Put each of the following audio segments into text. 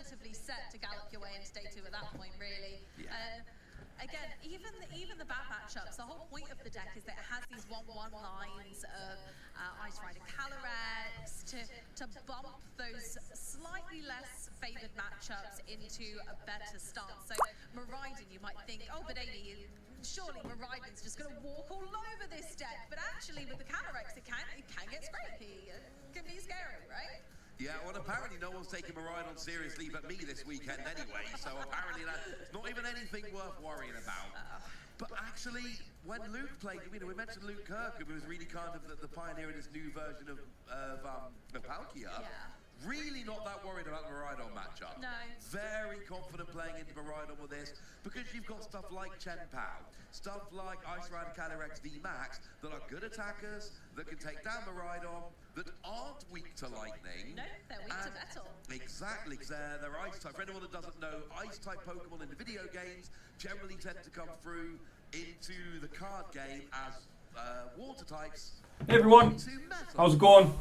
relatively set to gallop your way into day 2 at that point, really. Yeah. Again, even the bad matchups, the whole point of the deck is that it has these 1/1 lines of Ice Rider Calyrex to bump those slightly less favoured matchups into a better stance. So Miraidon, you might think, oh, but Amy, surely Miraidon's just going to walk all over this deck. But actually, with the Calyrex, it can get scrapey. It can be scary, right? Yeah, well, apparently no one's taking Miraidon seriously but me this weekend anyway, so apparently that's not even anything worth worrying about. But actually, when Luke played, we mentioned Luke Kirkham, who was really kind of the pioneer in this new version of Palkia. Yeah. Really not that worried about the Miraidon matchup. No. Very confident playing into Miraidon with this, because you've got stuff like Chen Pao, stuff like Ice Rider Calyrex VMAX that are good attackers, that can take down Miraidon, that aren't weak to lightning. No, they're weak to metal. Exactly, because they're ice type. For anyone that doesn't know, ice type Pokemon in the video games generally tend to come through into the card game as water types. Hey everyone, how's it going?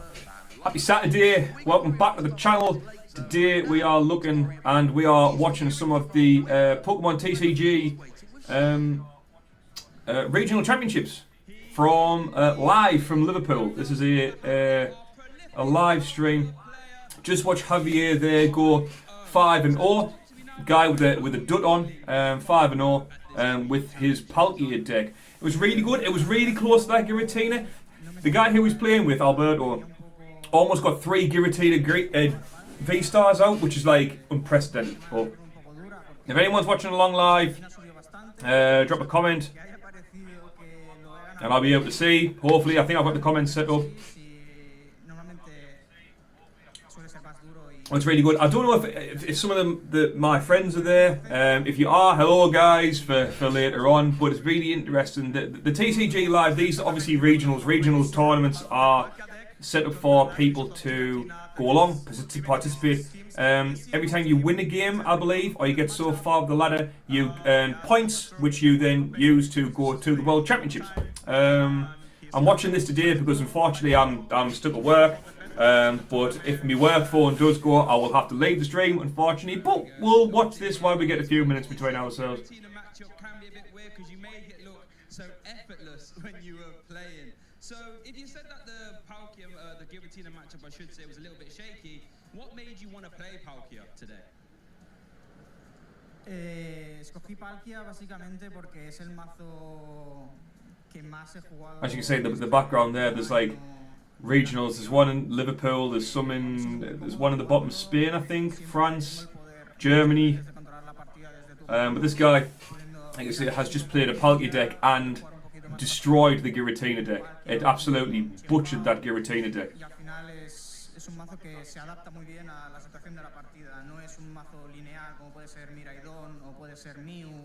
Happy Saturday, welcome back to the channel. Today we are looking and we are watching some of the Pokemon TCG regional championships from live from Liverpool. This is a live stream. Just watch Javier there go 5-0. Guy with a dut on, 5-0 with his Palkia deck. It was really good. It was really close to that Giratina. The guy who was playing with, Alberto, almost got 3 Giratina V-stars out, which is like unprecedented. But if anyone's watching along live, drop a comment and I'll be able to see. Hopefully, I think I've got the comments set up. It's really good. I don't know if some of my friends are there. If you are, hello guys for later on. But it's really interesting. The TCG Live, these are obviously regionals. Regionals tournaments are set up for people to go along, to participate. Every time you win a game, I believe, or you get so far up the ladder, you earn points, which you then use to go to the World Championships. I'm watching this today because unfortunately I'm stuck at work. But if my work phone does go, I will have to leave the stream, unfortunately. But we'll watch this while we get a few minutes between ourselves. Can be a bit weird because you made it look so effortless when you were playing. So if you said that the Palkia, the Giratina matchup, I should say, was a little bit shaky, what made you want to play Palkia today? Escogí Palkia básicamente porque es el mazo que más he jugado. As you can see, the background there, there's like regionals. There's one in Liverpool. There's one in the bottom of Spain, I think, France, Germany. But this guy, like I say, has just played a Palkia deck and destroyed the Giratina deck. It absolutely butchered that Giratina deck.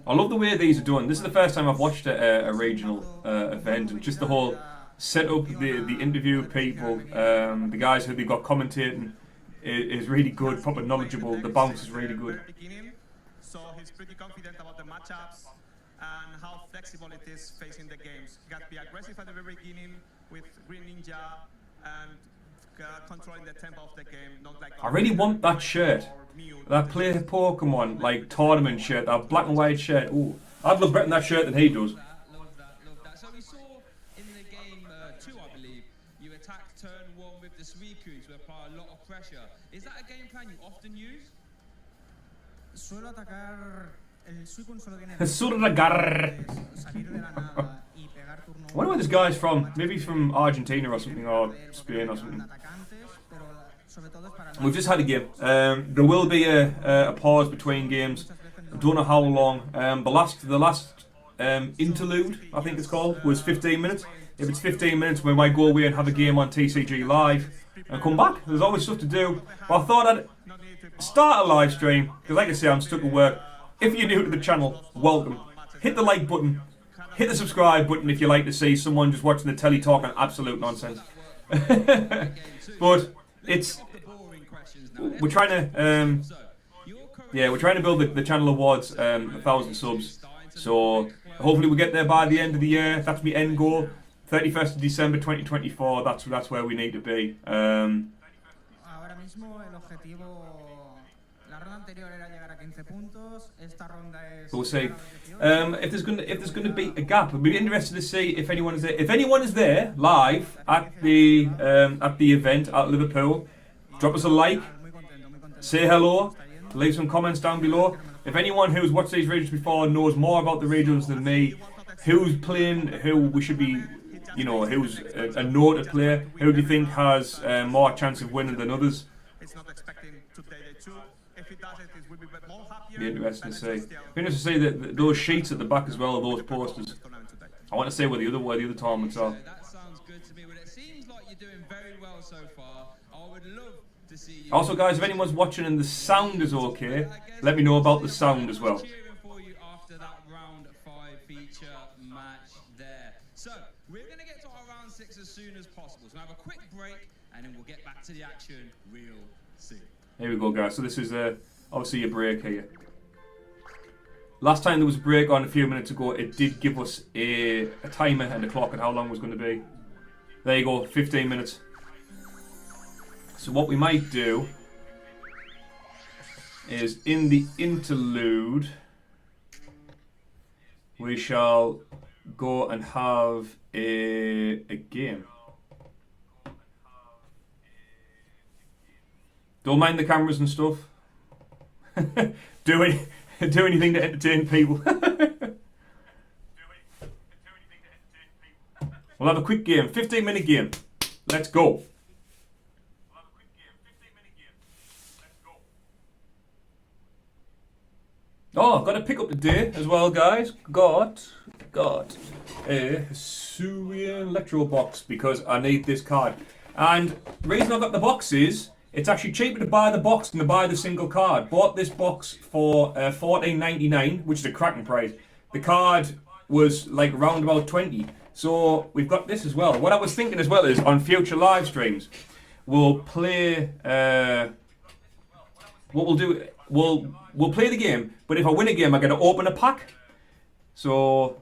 I love the way these are done. This is the first time I've watched a regional event, and just the whole set up, the interview people, the guys who they've got commentating is really good, proper knowledgeable. The bounce is really good. So he's pretty confident about the matchups and how flexible it is facing the games. He got to be aggressive at the very beginning with Green Ninja and controlling the tempo of the game. Not like I really want that shirt, that play Pokemon like tournament shirt, that black and white shirt. Ooh, I'd love better that shirt than he does. Love that. So we saw in the game 2, I believe, you attacked turn 1 with the Suicunes to apply a lot of pressure. Is that a game plan you often use? Suelo atacar. El Suicune solo tiene salir de la nada y pegar turno. I wonder where this guy's from. Maybe he's from Argentina or something, or Spain or something. We've just had a game. There will be a pause between games. I don't know how long. The last interlude, I think it's called, was 15 minutes. If it's 15 minutes, we might go away and have a game on TCG Live and come back. There's always stuff to do. But I thought I'd start a live stream, because like I say, I'm stuck at work. If you're new to the channel, welcome. Hit the like button. Hit the subscribe button if you like to see someone just watching the telly talking absolute nonsense. But it's... We're trying to... we're trying to build the channel towards 1,000 subs. So hopefully we'll get there by the end of the year. That's my end goal. 31st of December 2024. That's where we need to be. La ronda anterior era llegar a 15 puntos. Esta ronda es. We'll see. If there's gonna be a gap, we'll be interested to see if anyone is there. If anyone is there live at the event at Liverpool, drop us a like, Muy contento, muy contento. say hello, leave some comments down below. If anyone who's watched these regions before knows more about the regions than me, who's playing, who we should be, you know, who's a noted player, who do you think has more chance of winning than others? It's not expecting today day 2. If it does it will be more happier. Be interesting to see. Be interesting to see those sheets at the back as well of those posters. I want to see where the other tournaments are. That sounds good to me. Well, it seems like you're doing very well so far. I would love to see you. Also, guys, if anyone's watching and the sound is okay, let me know about the sound as well. Cheering for you after that round 5 feature match there. So we're going to get to our round 6 as soon as possible. So we'll have a quick break and then we'll get back to the action real soon. Here we go, guys. So this is obviously a break here. Last time there was a break on a few minutes ago, it did give us a timer and a clock and how long it was going to be. There you go, 15 minutes. So what we might do is in the interlude, we shall go and have a game. Don't mind the cameras and stuff. do anything to entertain people. We'll have a quick game, 15-minute game. Let's go. Oh, I've got to pick up today as well, guys. Got a Syrian Electro box because I need this card. And the reason I've got the box is it's actually cheaper to buy the box than to buy the single card. Bought this box for $14.99, which is a cracking price. The card was like around about 20. So we've got this as well. What I was thinking as well is on future live streams, we'll play. What we'll do, we'll play the game. But if I win a game, I get to open a pack. So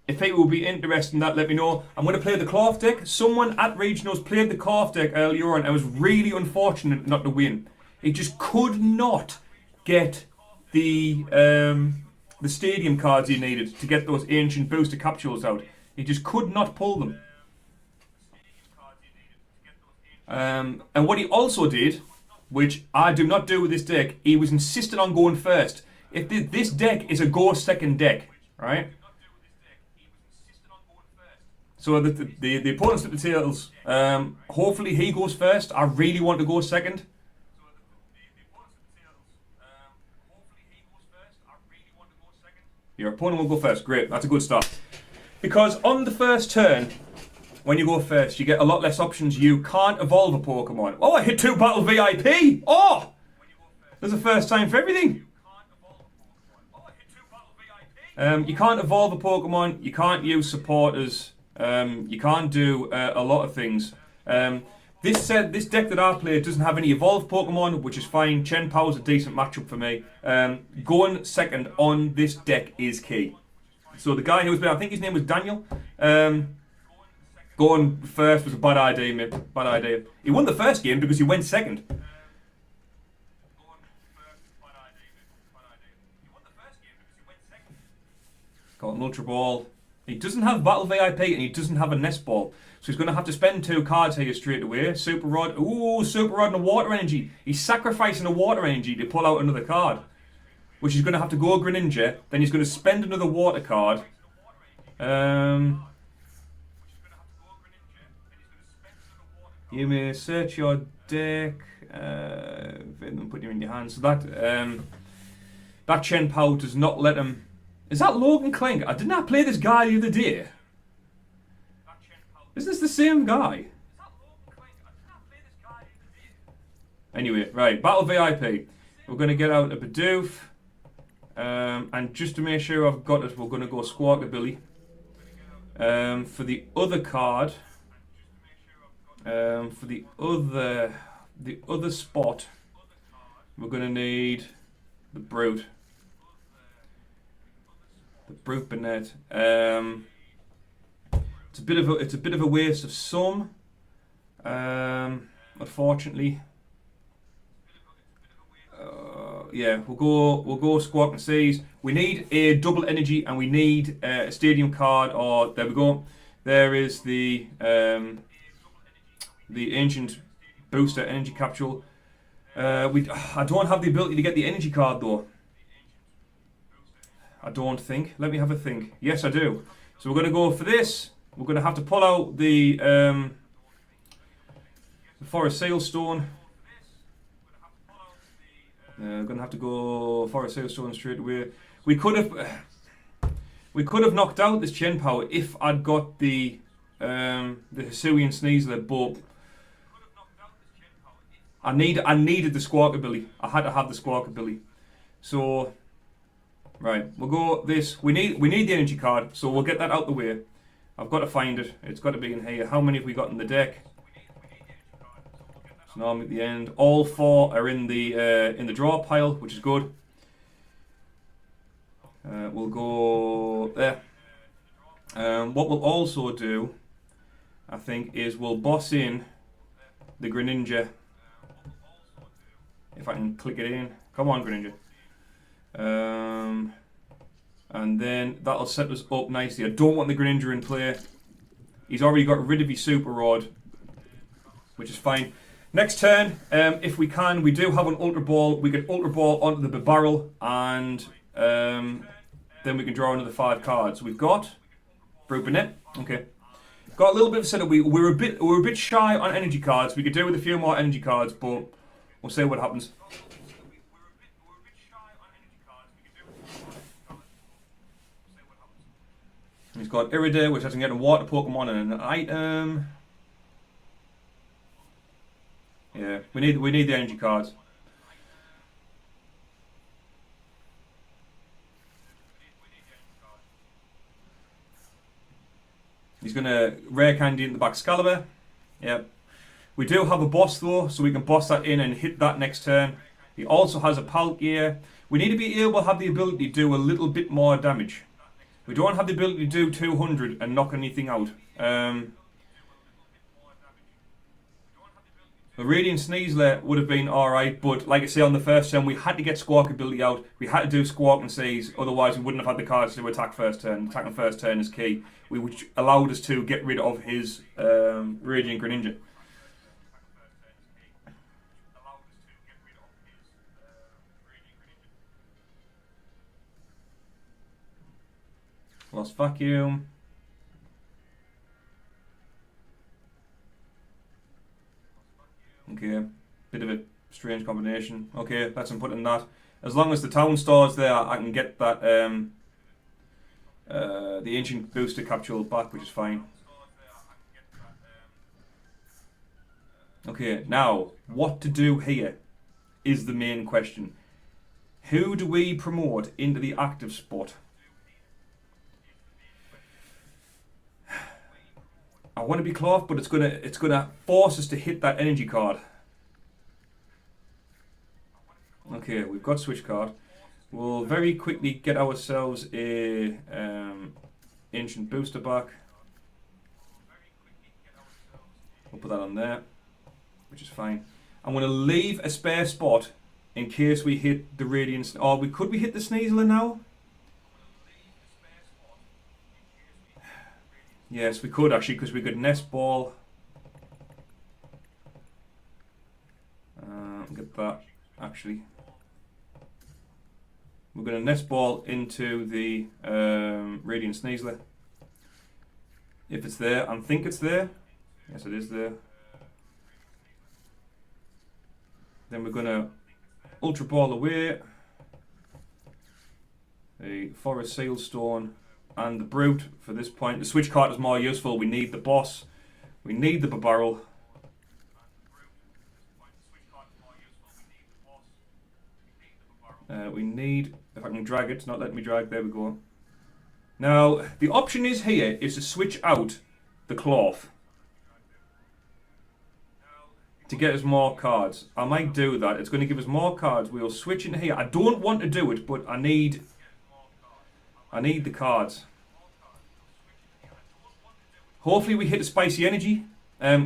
if people will be interested in that, let me know. I'm going to play the cloth deck. Someone at Regionals played the cloth deck earlier on. I was really unfortunate not to win. He just could not get the stadium cards he needed to get those ancient booster capsules out. He just could not pull them. And what he also did, which I do not do with this deck, he was insistent on going first. If this deck is a go second deck, right? So the opponents at the tails, hopefully he goes first. I really want to go second. Your opponent will go first. Great, that's a good start. Because on the first turn, when you go first, you get a lot less options. You can't evolve a Pokemon. Oh, I hit 2 battle VIP! Oh! There's a first time for everything. You can't evolve a Pokemon. You can't use supporters. You can't do a lot of things. This deck that I play doesn't have any evolved Pokemon, which is fine. Chen Power's a decent matchup for me. Going second on this deck is key. So the guy who was, I think his name was Daniel. Going first was a bad idea, mate. Bad idea. He won the first game because he went second. Got an Ultra Ball. He doesn't have Battle VIP and he doesn't have a Nest Ball. So he's going to have to spend 2 cards here straight away. Super Rod. Ooh, Super Rod and a Water Energy. He's sacrificing a Water Energy to pull out another card. Which he's going to have to go Greninja. Then he's going to spend another Water card. You may search your deck. Then put you in your hand. So that Chen Pao does not let him. Is that Logan Clank? I did not play this guy the other day. Isn't this the same guy? Anyway, right, Battle VIP. We're going to get out a Bidoof. And just to make sure I've got it, we're going to go Squawkabilly. For the other card, for the other spot, we're going to need the Brute. The Brute Burnett. It's a bit of a waste of some. Unfortunately. yeah, we'll go Squawk and Seas. We need a double energy, and we need a stadium card. Or there we go. There is the ancient booster energy capsule. I don't have the ability to get the energy card though. I don't think. Let me have a think. Yes, I do. So we're going to go for this. We're going to have to pull out the Forest Sailstone. We're going to have to go Forest Sailstone straight away. We could have knocked out this Chen Power if I'd got the Hisuian Sneasler, but I needed the Squawk ability. I had to have the Squawk ability. So right, we'll go this. We need the energy card, so we'll get that out the way. I've got to find it. It's got to be in here. How many have we got in the deck? So now I'm at the end. All 4 are in the draw pile, which is good. We'll go there. What we'll also do, I think, is we'll boss in the Greninja. If I can click it in. Come on, Greninja. And then that'll set us up nicely. I don't want the Greninja in play. He's already got rid of his Super Rod, which is fine. Next turn, if we can, we do have an Ultra Ball. We can Ultra Ball onto the barrel, and then we can draw another 5 cards. We've got Brute Burnett. Okay, got a little bit of setup. We're a bit shy on energy cards. We could do with a few more energy cards, but we'll see what happens. He's got Iriday, which I can get a water Pokemon and an item. Yeah, we need the energy cards. He's gonna rare candy in the back Excalibur. Yep. We do have a boss though, so we can boss that in and hit that next turn. He also has a Palkia. We need to be able to have the ability to do a little bit more damage. We don't have the ability to do 200 and knock anything out. The Radiant Sneasler would have been alright, but like I say, on the first turn, we had to get Squawk ability out. We had to do Squawk and Seize, otherwise we wouldn't have had the cards to attack first turn. Attacking first turn is key, which allowed us to get rid of his Radiant Greninja. Lost Vacuum. Okay, bit of a strange combination. Okay, let's put in that. As long as the town store's there, I can get that the ancient booster capsule back, which is fine. Okay, now what to do here is the main question. Who do we promote into the active spot? I want to be Cloth, but it's gonna force us to hit that energy card. Okay, we've got switch card. We'll very quickly get ourselves a ancient booster back. We'll put that on there, which is fine. I'm gonna leave a spare spot in case we hit the Radiance. Or could we hit the Sneasler now? Yes, we could actually, because we could Nest Ball. Get that, actually. We're going to Nest Ball into the Radiant Sneasler. If it's there, I think it's there. Yes, it is there. Then we're going to Ultra Ball away. The Forest Sailstone. And the Brute for this point. The switch card is more useful. We need the boss. We need the barrel. We need, if I can drag it, it's not letting me drag, there we go. Now, the option is here is to switch out the Cloth to get us more cards. I might do that. It's going to give us more cards. We'll switch in here. I don't want to do it, but I need the cards. Hopefully we hit a spicy energy. A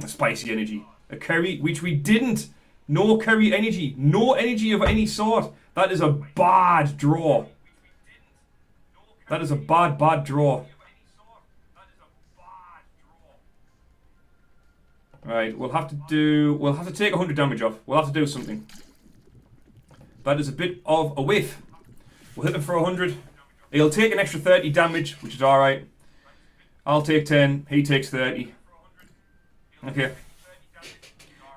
curry, which we didn't No Curry energy. No energy of any sort. That is a bad draw. That is a bad, bad draw. Right, we'll have to take 100 damage off. We'll have to do something. That is a bit of a whiff. We'll hit him for 100. He'll take an extra 30 damage, which is alright. I'll take 10, he takes 30. Okay.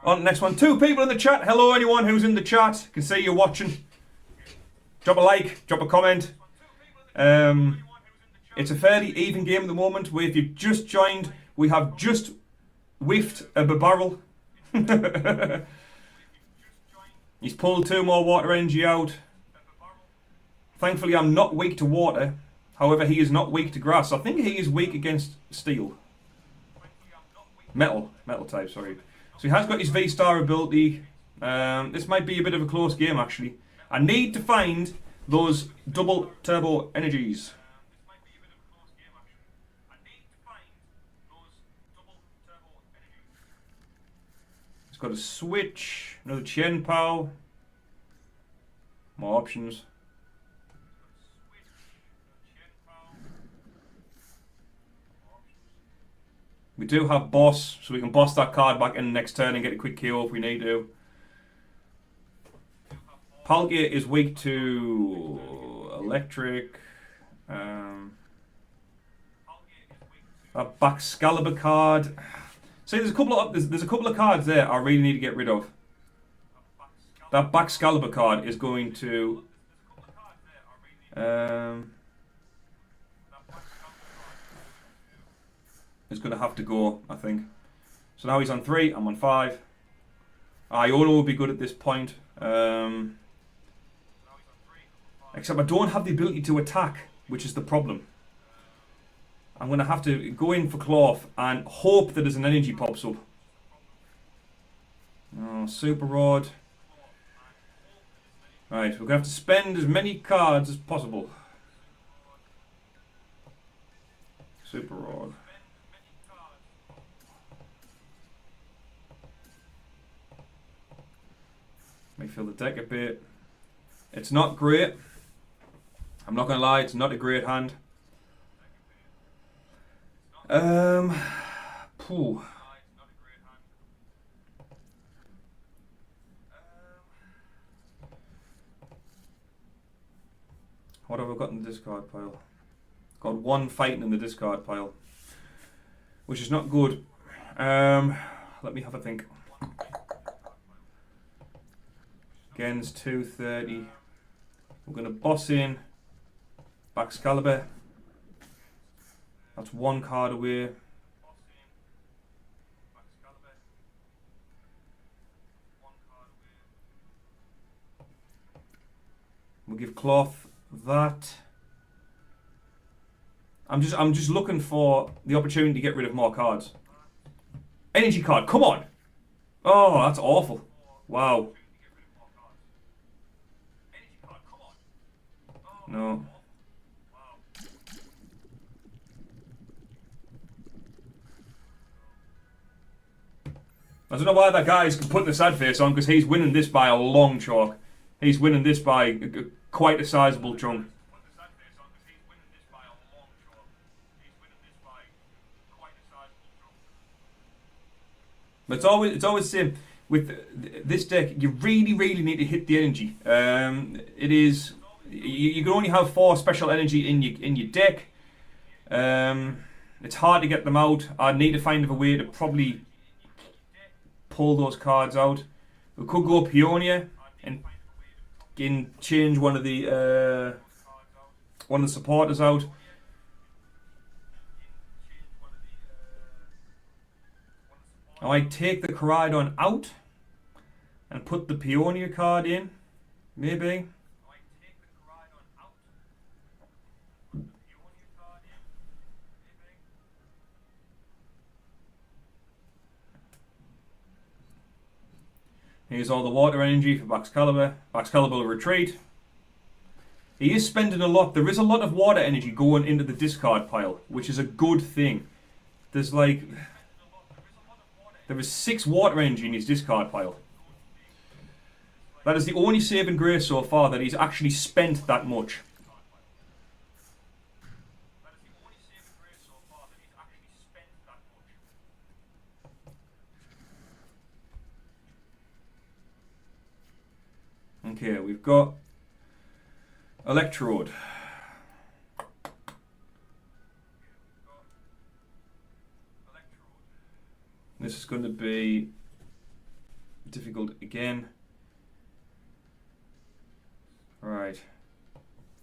On the next one. 2 people in the chat. Hello anyone who's in the chat. Can see you watching. Drop a like, drop a comment. It's a fairly even game at the moment. Where if you've just joined, we have just whiffed a barrel. He's pulled 2 more water energy out. Thankfully I'm not weak to water. However, he is not weak to grass. I think he is weak against steel. Metal type, sorry. So he has got his V-Star ability. This might be a bit of a close game actually. I need to find those double turbo energies. It's got a switch, another Chen Pao. More options. We do have boss, so we can boss that card back in the next turn and get a quick KO if we need to. Palkia is weak to electric. That Baxcalibur card. See, there's a couple of cards there I really need to get rid of. That Baxcalibur card is going to. Is going to have to go, I think. So now he's on 3, I'm on 5. Iolo will be good at this point. Except I don't have the ability to attack, which is the problem. I'm going to have to go in for Cloth and hope that there's an energy pops up. Oh, Super Rod. Right, we're going to have to spend as many cards as possible. Super Rod. May fill the deck a bit. It's not great. I'm not going to lie, it's not a great hand. Pooh. What have I got in the discard pile? Got 1 fighting in the discard pile, which is not good. Let me have a think. Against 230. We're going to boss in Baxcalibur. That's 1 card away. We'll give Cloth that. I'm just looking for the opportunity to get rid of more cards. Energy card, come on! Oh, that's awful. Wow. No. I don't know why that guy is putting the sad face on, because he's winning this by a long chalk. He's winning this by quite a sizable chunk. But it's always the same with this deck. You really need to hit the energy. It is you can only have 4 special energy in your deck. It's hard to get them out. I need to find a way to probably pull those cards out. We could go Peonia and change one of the supporters out. I might take the Koraidon out and put the Peonia card in, maybe. Here's all the water energy for Baxcalibur. Baxcalibur will retreat. He is spending a lot. There is a lot of water energy going into the discard pile, which is a good thing. There is 6 water energy in his discard pile. That is the only saving grace so far that he's actually spent that much. Okay, we've got Electrode. This is going to be difficult again. Right,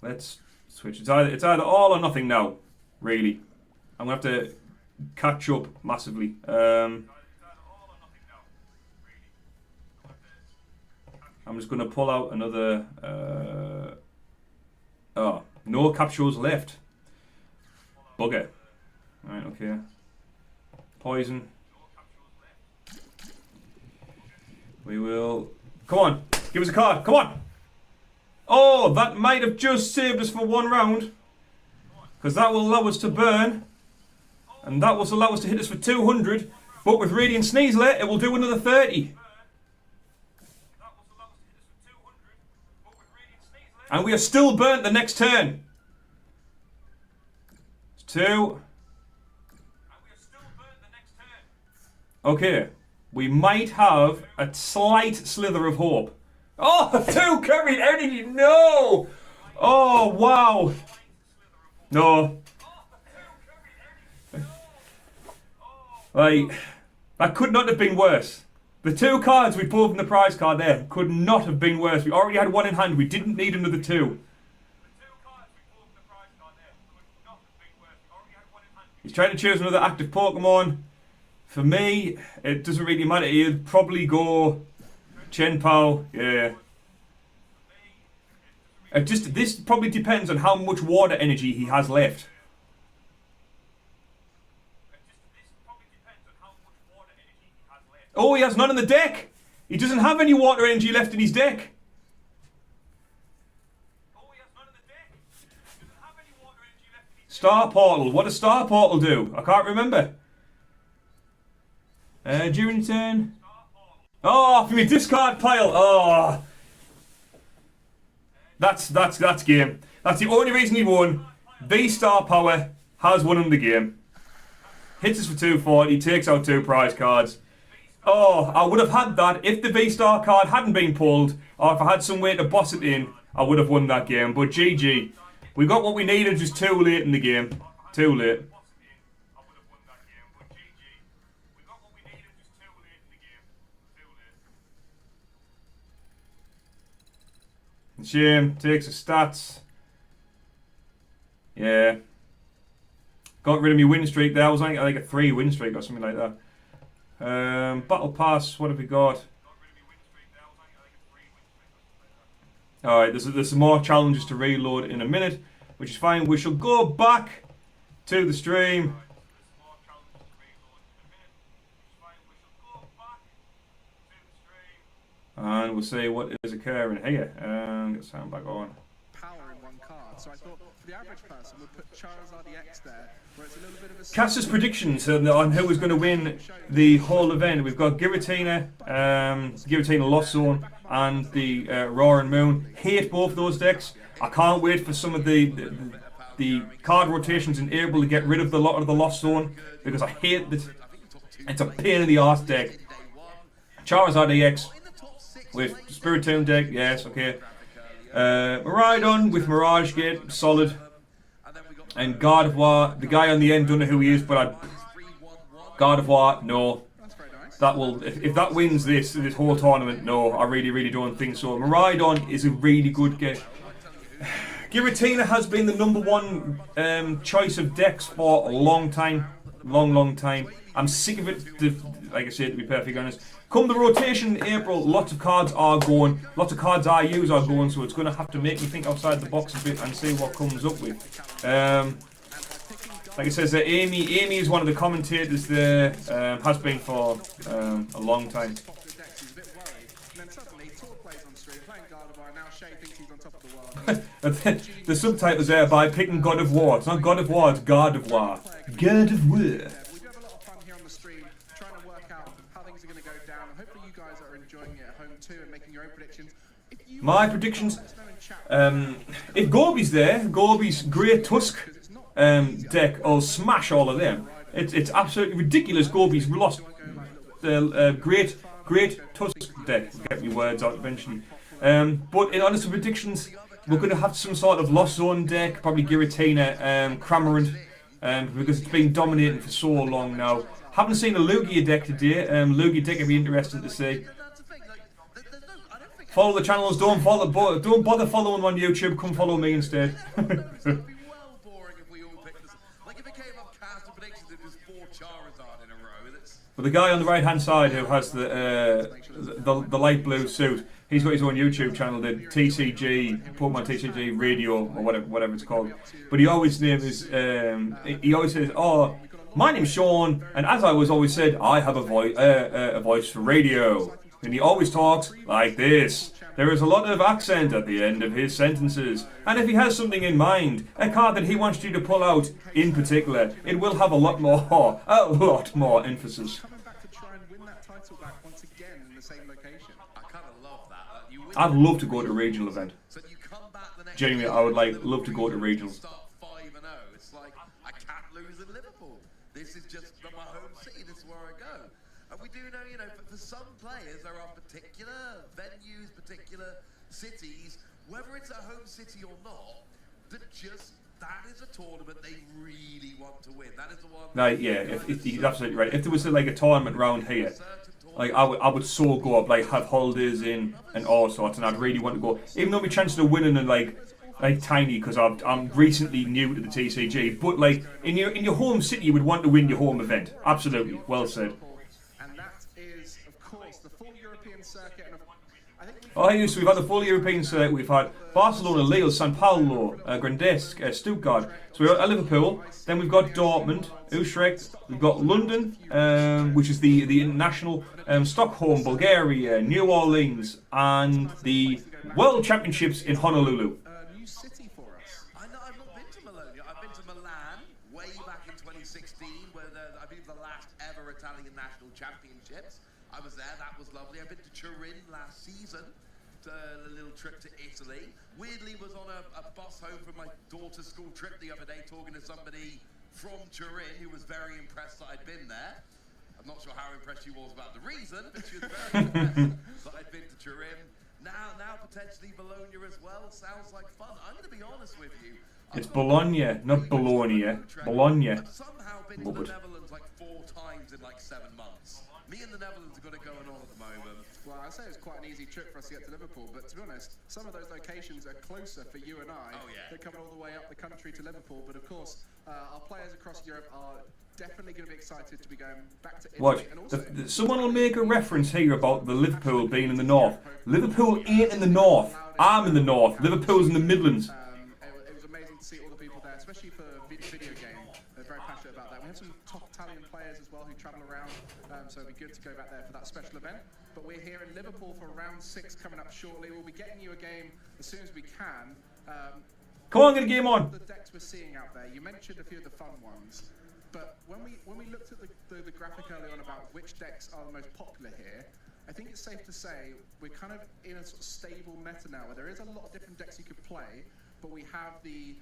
let's switch. It's either all or nothing now, really. I'm going to have to catch up massively. I'm just going to pull out another... oh, no capsules left. Bugger. Right, okay. Poison. We will... Come on, give us a card, come on! Oh, that might have just saved us for one round. Because that will allow us to burn. And that will allow us to hit us for 200. But with Radiant Sneasler, it will do another 30. And we are still burnt the next turn. It's 2. Okay. We might have a slight slither of hope. Oh, 2 carried energy. No. Oh, wow. No. Like, that could not have been worse. The 2 cards we pulled from the prize card there could not have been worse. We already had 1 in hand. We didn't need another 2. He's trying to choose another active Pokemon. For me, it doesn't really matter. He'd probably go Chenpao. Yeah. This probably depends on how much water energy he has left. Oh, he has none in the deck. He doesn't have any water energy left in his deck. Star Portal. What does Star Portal do? I can't remember. During turn. Oh, from your discard pile. Oh. That's game. That's the only reason he won. V-Star Power has won him the game. Hits us for 240, takes out 2 prize cards. Oh, I would have had that if the V-Star card hadn't been pulled, or if I had some way to boss it in, I would have won that game. But GG. We got what we needed just too late in the game. Too late. Shame. Takes the stats. Yeah. Got rid of my win streak there. I was like a 3 win streak or something like that. Battle Pass, what have we got? Alright, there's some more challenges to reload in a minute, which is fine. We shall go back to the stream. And we'll see what is occurring here. Get sound back on. Power in 1 card. So I thought for the average person we'd put Charizard EX there, where it's a little bit of a... Caster's predictions on who is going to win the whole event. We've got Giratina, Giratina Lost Zone, and the Roaring Moon. Hate both those decks. I can't wait for some of the card rotations and able to get rid of a lot of the Lost Zone, because I hate that. It's a pain in the arse deck. Charizard EX with Spiritomb deck, yes, okay. Miraidon with Mirage Gate, solid. And Gardevoir, the guy on the end, don't know who he is, but Gardevoir, no. That will, if that wins this whole tournament, no, I really don't think so. Miraidon is a really good get. Giratina has been the #1 choice of decks for a long time. Long time. I'm sick of it, like I said, to be perfectly honest. Come the rotation in April, lots of cards are going. Lots of cards I use are going, so it's going to have to make me think outside the box a bit and see what comes up with. Like it says, Amy is one of the commentators there, has been for a long time. The subtitles there by picking God of War. It's not God of War, it's God of War. God of War. We do have a lot of fun here on the stream, trying to work out how things are going to go down. And hopefully you guys are enjoying it at home too and making your own predictions. My predictions. If Gorby's there, Gorby's Great Tusk deck will smash all of them. It's absolutely ridiculous. Gorby's lost the Great Tusk deck. I'll get my words out eventually. But in honest predictions, we're going to have some sort of Lost Zone deck, probably Giratina, Cramorant, because it's been dominating for so long now. Haven't seen a Lugia deck today. Lugia deck would be interesting to see. Follow the channels. Don't bother following on YouTube. Come follow me instead. It would be well boring if we all picked this. Like if it came up cast of predictions, it was 4 Charizard in a row. But the guy on the right hand side who has the light blue suit, he's got his own YouTube channel, the TCG, Pokemon TCG Radio or whatever it's called. But he always says, "Oh, my name's Sean, and as I was always said, I have a voice for radio." And he always talks like this. There is a lot of accent at the end of his sentences. And if he has something in mind, a card that he wants you to pull out in particular, it will have a lot more emphasis. Coming back to try and win that title back once again in the same location. I kind of love that. You win I'd love to go to a regional event. so you come back the next Genuinely, day, I would love to go to regionals. Start 5-0. It's like I can't lose in Liverpool. This is just my home city. This is where I go. And we do know, for some players, there are particular venues, particular cities, whether it's a home city or not, that is a tournament they really want to win. That is the one. Like, yeah, he's absolutely right. If there was a tournament round here, like I would so go up, like have holidays in and all sorts, and I'd really want to go. Even though my chances of winning are like tiny because I'm recently new to the TCG, but like in your home city, you would want to win your home event. Absolutely, well said. And that is, of course, the full European circuit. And I think Oh, yes, we've had the full European circuit. We've had Barcelona, Lille, San Paulo, Gdansk, Stuttgart. So we've got Liverpool. Then we've got Dortmund, Utrecht. We've got London, which is the international, Stockholm, Bulgaria, New Orleans, and the World Championships in Honolulu. new city for us. I know I've not been to Bologna. I've been to Milan way back in 2016, where I believe the last ever Italian national championships. I was there. That was lovely. I've been to Turin last season. A little trip to Italy. Weirdly, was on a bus home from my daughter's school trip the other day, talking to somebody from Turin who was very impressed that I'd been there. I'm not sure how impressed she was about the reason, but she was very impressed that I'd been to Turin. Now potentially Bologna as well. Sounds like fun. I'm going to be honest with you. It's Bologna, not Bologna. Bologna. I've somehow been to the Netherlands like 4 times in like 7 months. Me and the Netherlands have got it going on at the moment. Well, I'd say it's quite an easy trip for us to get to Liverpool, but to be honest, some of those locations are closer for you and I. Oh, yeah. They're coming all the way up the country to Liverpool, but of course, our players across Europe are definitely going to be excited to be going back to Italy. Watch, And also, someone will make a reference here about the Liverpool being in the north. Liverpool ain't in the north. I'm in the north. Liverpool's in the Midlands. it was amazing to see all the people there, especially for video game. They're very passionate about that. We have some top Italian players as well who travel around, so it'd be good to go back there for that special event. But we're here in Liverpool for round 6 coming up shortly. We'll be getting you a game as soon as we can. Come on, get a game on. The decks we're seeing out there, you mentioned a few of the fun ones, but when we looked at the graphic early on about which decks are the most popular here, I think it's safe to say we're kind of in a sort of stable meta now where there is a lot of different decks you could play, but we have the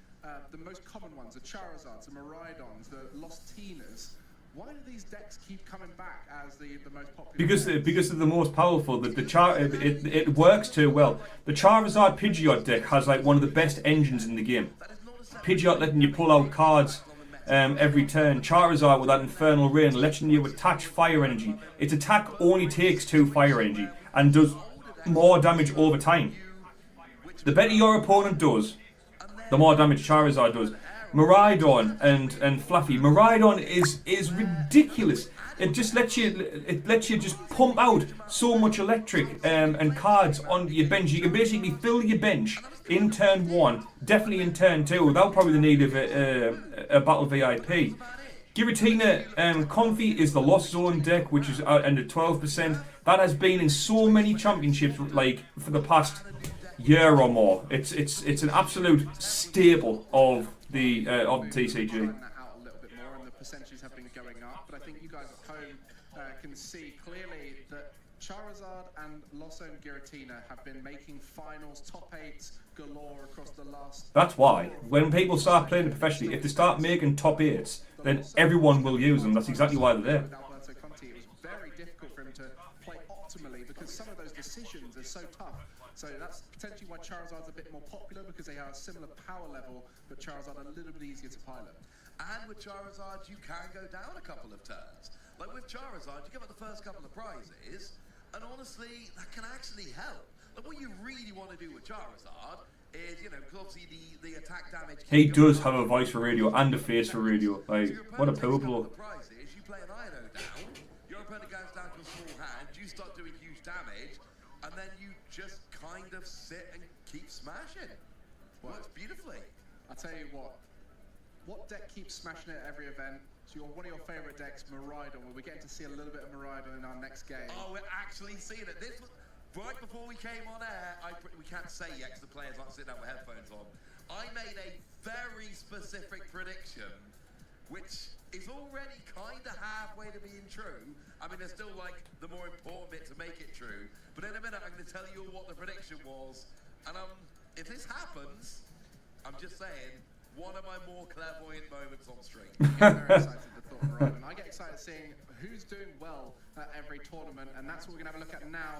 most common ones, the Charizards, the Miraidons, the Lost Tinas. Why do these decks keep coming back as the most popular? Because they're the most powerful. It works too well. The Charizard Pidgeot deck has like one of the best engines in the game. Pidgeot letting you pull out cards every turn. Charizard with that Infernal Rain letting you attach fire energy. Its attack only takes 2 fire energy and does more damage over time. The better your opponent does, the more damage Charizard does. Miraidon and Fluffy. Miraidon is ridiculous. It just lets you just pump out so much electric and cards on your bench. You can basically fill your bench in turn 1, definitely in turn 2, without probably the need of a battle VIP. Giratina Comfy is the Lost Zone deck, which is out under 12%. That has been in so many championships, like for the past year or more. It's an absolute staple of the TCG. That out a little bit more, and the percentages have been going up. But I think you guys at home can see clearly that Charizard and Losso and Giratina have been making finals, top 8s galore across the last... That's why. When people start playing it professionally, if they start making top 8s, then everyone will use them. That's exactly why they're there. Alberto Conti, it was very difficult for him to play optimally because some of those decisions are so tough. So that's potentially why Charizard's a bit more popular, because they have a similar power level, but Charizard a little bit easier to pilot. And with Charizard, you can go down a couple of turns. Like with Charizard, you give up the first couple of prizes, and honestly, that can actually help. Like what you really want to do with Charizard is, because obviously the attack damage... He does have a voice for radio and a face for radio. Like, what a power blow. You play an Ino down, your opponent goes down to a small hand, you start doing huge damage, and then you just kind of sit and keep smashing. Works beautifully. I'll tell you what deck keeps smashing it at every event? So one of your favourite decks, Miraidon. We're getting to see a little bit of Miraidon in our next game. Oh, we're actually seeing it. This was right before we came on air. We can't say yet because the players aren't sitting down with headphones on. I made a very specific prediction, which is already kind of halfway to being true. I mean, there's still like the more important bit to make it true. But in a minute, I'm going to tell you what the prediction was. And if this happens, I'm just saying, one of my more clairvoyant moments on stream. I'm very excited at the thought of Miraidon. I get excited seeing who's doing well at every tournament, and that's what we're going to have a look at now.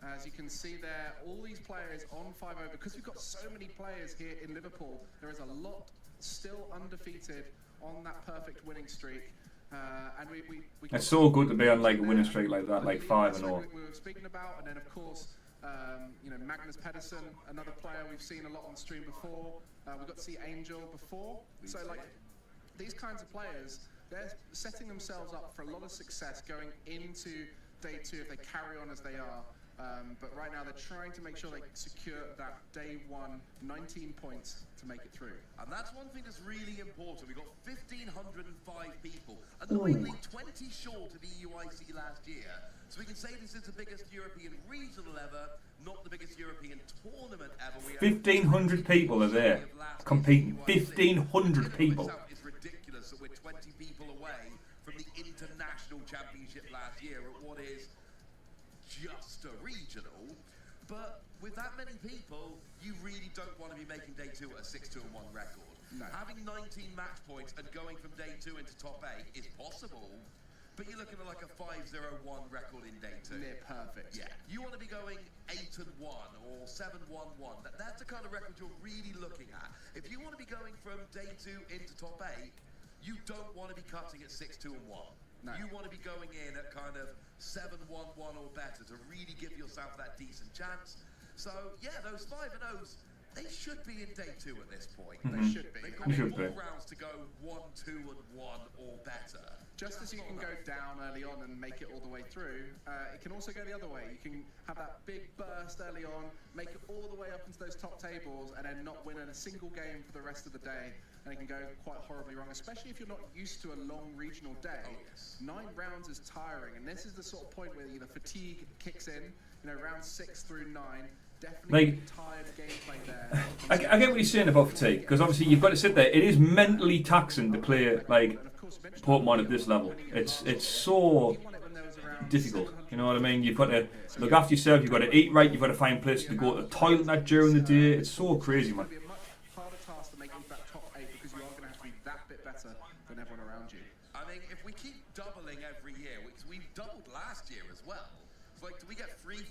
As you can see there, all these players on 5-0, because we've got so many players here in Liverpool, there is a lot still undefeated on that perfect winning streak. And we It's so good to be on like a winning streak like that, like 5-0. We were speaking about, and then of course, Magnus Pedersen, another player we've seen a lot on stream before. We got to see Angel before. So like these kinds of players, they're setting themselves up for a lot of success going into day 2 if they carry on as they are. But right now they're trying to make sure they secure that day 1 19 points to make it through. And that's one thing that's really important. We've got 1,505 people, annoyingly 20 short of the EUIC last year. So we can say this is the biggest European regional ever, not the biggest European tournament ever. 1,500 people are there competing. 1,500 people. It's ridiculous that we're 20 people away from the international championship last year at what is just a regional. But with that many people, you really don't want to be making day 2 at a 6-2-1 record. No. Having 19 match points and going from day 2 into top 8 is possible, but you're looking at like a 5-0-1 record in day 2. Near perfect. Yeah. You want to be going 8-1 or 7-1-1. That's the kind of record you're really looking at. If you want to be going from day 2 into top 8, you don't want to be cutting at 6-2-1. No. You want to be going in at kind of 7-1-1 or better to really give yourself that decent chance. So yeah, those 5-0s, they should be in day 2 at this point. Mm-hmm. They should be. They've got 4 rounds to go 1-2-1 or better. Just as you can go down early on and make it all the way through, it can also go the other way. You can have that big burst early on, make it all the way up into those top tables, and then not win in a single game for the rest of the day. And it can go quite horribly wrong, especially if you're not used to a long regional day. Oh, yes. 9 rounds is tiring, and this is the sort of point where the fatigue kicks in. Round 6 through 9. Definitely tired gameplay there. I get what you're saying about fatigue, because obviously you've got to sit there. It is mentally taxing to play like Pokemon at this level. It's so difficult. You know what I mean? You've got to look after yourself. You've got to eat right. You've got to find places to go to the toilet during the day. It's so crazy, man. It'll be a much harder task to make into that top 8 because you are going to have to be that bit better than everyone around you. I mean, if we keep doubling every year, which we've doubled last year as well. Like, do we get 3,000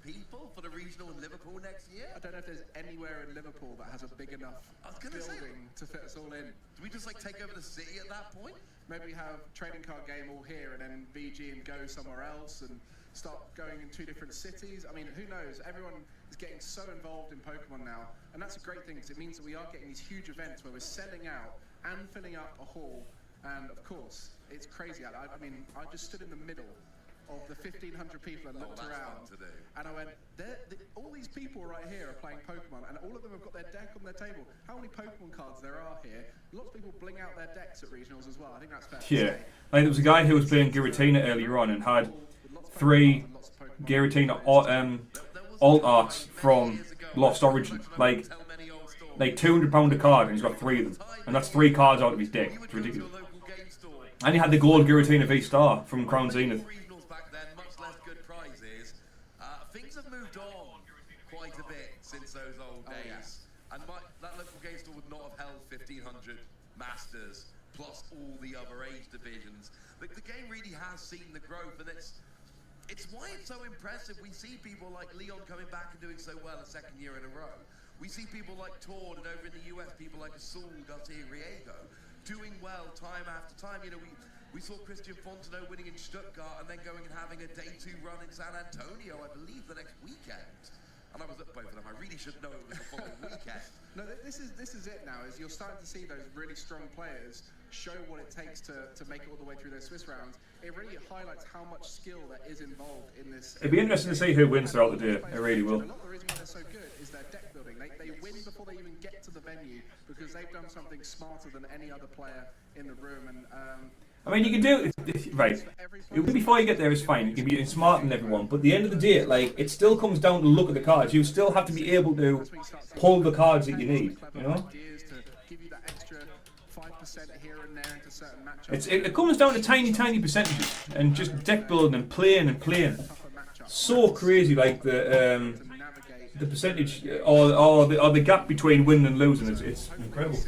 people for the regional in Liverpool next year? I don't know if there's anywhere in Liverpool that has a big enough building to fit us all in. Do we just like take over the city at that point? Maybe we have trading card game all here and then VG and go somewhere else and start going in 2 different cities. I mean, who knows? Everyone is getting so involved in Pokemon now, and that's a great thing because it means that we are getting these huge events where we're selling out and filling up a hall. And of course, it's crazy. I mean, I just stood in the middle of the 1,500 people and looked around, and I went, all these people right here are playing Pokemon, and all of them have got their deck on their table. How many Pokemon cards there are here? Lots of people bling out their decks at regionals as well. I think that's fair. Yeah, like there was a guy who was playing Giratina earlier on and had 3 Giratina alt arts from Lost Origin, like £200 a card, and he's got 3 of them, and that's 3 cards out of his deck. It's ridiculous. And he had the gold Giratina V-Star from Crown Zenith. Regionals back then, much less good prizes. yes. And that local game store would not have held 1,500 Masters plus all the other age divisions. The game really has seen the growth, and it's why it's so impressive. We see people like Leon coming back and doing so well a second year in a row. We see people like Tord, and over in the US, people like Azul, Garcia, Riego, doing well time after time. You know, we saw Christian Fontenot winning in Stuttgart and then going and having a day 2 run in San Antonio, I believe, the next weekend. And I was at both of them. I really should know it was the following weekend. No, this is it now. Is you're starting to see those really strong players show what it takes to make it all the way through those Swiss rounds. It really highlights how much skill that is involved in this. It'd be interesting to see who wins throughout the day. It really will. A lot of the reason why they're so good is their deck building. They win before they even get to the venue because they've done something smarter than any other player in the room. And I mean, you can do it, right. Before you get there is fine. You can be smart than everyone, but at the end of the day, like, it still comes down to look at the cards. You still have to be able to pull the cards that you need. You know. It comes down to tiny percentages and just deck building and playing and playing. So crazy, like the percentage or the gap between winning and losing. It's incredible.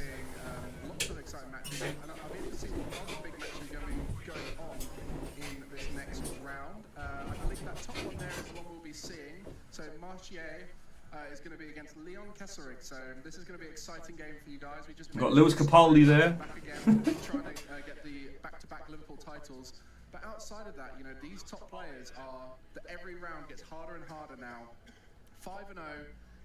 Lots of exciting matches, and I'll be able to see other big matches going on in this next round. I believe that top one there is the one we'll be seeing. So Marchier is going to be against Leon Kesserig. So this is going to be an exciting game for you guys. We just got Lewis Capaldi there. Back again, trying to get the back-to-back Liverpool titles. But outside of that, you know, these top players are that every round gets harder and harder now. 5-0.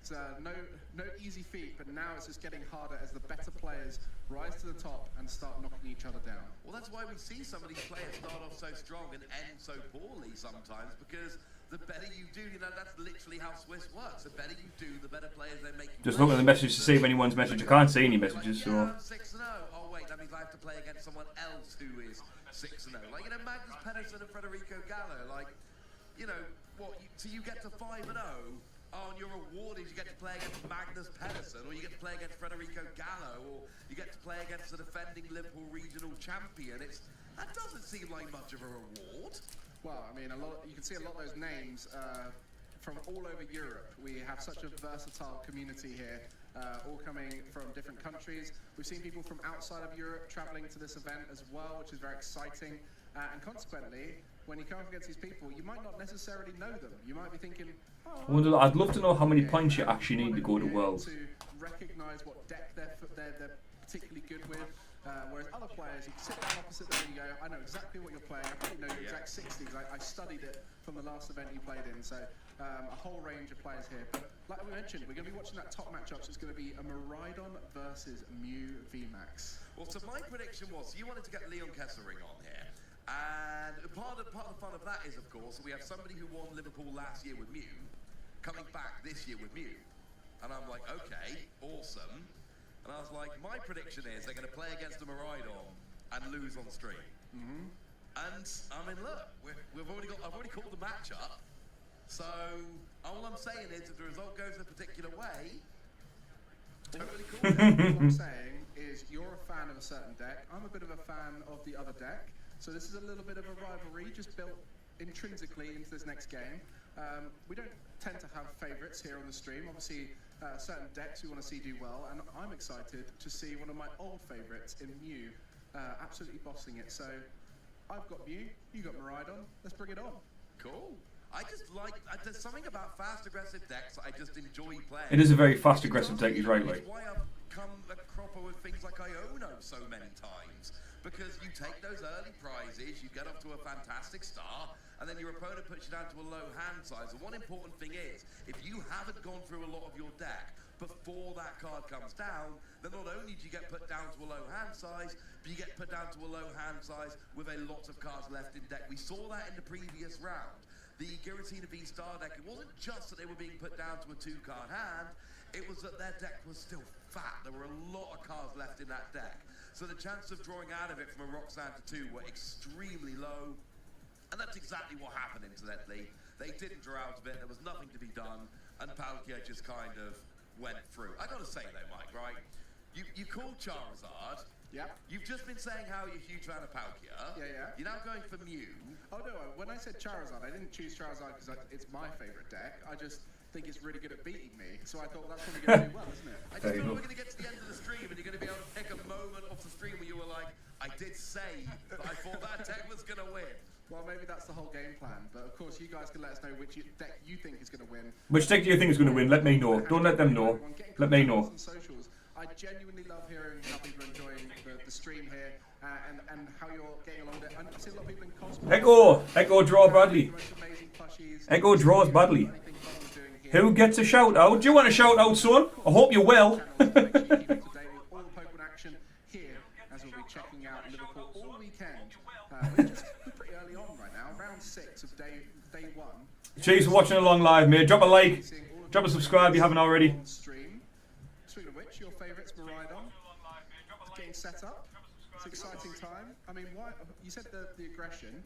It's no easy feat, but now it's just getting harder as the better players rise to the top and start knocking each other down. Well, that's why we see some of these players start off so strong and end so poorly sometimes, because the better you do, you know, that's literally how Swiss works. The better you do, the better players they make. Just look at the message to see if anyone's message. I can't see any messages, so. Yeah, I'm 6-0. Oh wait, that means I have to play against someone else who is 6-0. Like, you know, Magnus Pedersen and Federico Gallo. Like, you know, what? So you get to 5-0. Oh, and your reward is you get to play against Magnus Pedersen, or you get to play against Federico Gallo, or you get to play against the defending Liverpool regional champion. That doesn't seem like much of a reward. Well, I mean, you can see a lot of those names from all over Europe. We have such a versatile community here, all coming from different countries. We've seen people from outside of Europe traveling to this event as well, which is very exciting. And consequently, when you come up against these people, you might not necessarily know them. You might be thinking, oh, I'd love to know how many points you actually need to go to Worlds. To recognise what deck they're particularly good with. Whereas other players, you can sit down opposite them and you go, I know exactly what you're playing. I probably know your exact 60s. I studied it from the last event you played in. So a whole range of players here. But like we mentioned, we're going to be watching that top matchup. So it's going to be a Miraidon versus Mew VMAX. Well, so my prediction was, you wanted to get Leon Kesserig on here. And part of the fun of that is, of course, we have somebody who won Liverpool last year with Mew, coming back this year with Mew. And I'm like, okay, awesome. And I was like, my prediction is they're going to play against the Miraidon and lose on stream. And I mean, look, I've already called the matchup. So all I'm saying is, if the result goes a particular way, totally cool. What I'm saying is, you're a fan of a certain deck. I'm a bit of a fan of the other deck. So this is a little bit of a rivalry, just built intrinsically into this next game. We don't tend to have favourites here on the stream. Obviously, certain decks we want to see do well, and I'm excited to see one of my old favourites in Mew absolutely bossing it. So I've got Mew, you got Miraidon. Let's bring it on. Cool. I just like, there's something about fast aggressive decks I just enjoy playing. It is a very fast aggressive deck, he's right, like. It's why I've come a cropper with things like Iono so many times. Because you take those early prizes, you get off to a fantastic start, and then your opponent puts you down to a low hand size. And one important thing is, if you haven't gone through a lot of your deck before that card comes down, then not only do you get put down to a low hand size, but you get put down to a low hand size with a lot of cards left in deck. We saw that in the previous round. The Giratina V Star deck, it wasn't just that they were being put down to a 2-card hand, it was that their deck was still fat. There were a lot of cards left in that deck. So the chance of drawing out of it from a Roxanne to 2 were extremely low. And that's exactly what happened, incidentally. They didn't draw out of it, there was nothing to be done, and Palkia just kind of went through. I gotta say though, Mike, right? You called Charizard. Yeah. You've just been saying how you're a huge fan of Palkia. Yeah. You're now going for Mew. Oh no, when I said Charizard, I didn't choose Charizard because it's my favourite deck. think it's really good at beating me. So I thought that's probably going to do well, isn't it? I just thought we're going to get to the end of the stream and you're going to be able to pick a moment off the stream where you were like, I did say that I thought that deck was going to win. Well, maybe that's the whole game plan. But of course, you guys can let us know which deck you think is going to win. Which deck do you think is going to win? Let me know. Don't let them know. Let me know. I genuinely love hearing how people are enjoying the stream here and how you're getting along with it. And I see a lot of people in cosplay. Echo draw badly. Echo draws badly. Who gets a shout out? Do you want a shout out, son? I hope you will. All the Pokemon action here as we'll be checking out Liverpool all weekend. We're pretty early on right now, round 6 of day 1. Cheers for watching along live, mate. Drop a like, drop a subscribe if you haven't already. Speaking of which, your favourites, Miraidon, getting set up. It's an exciting time. I mean, why? You said the aggression,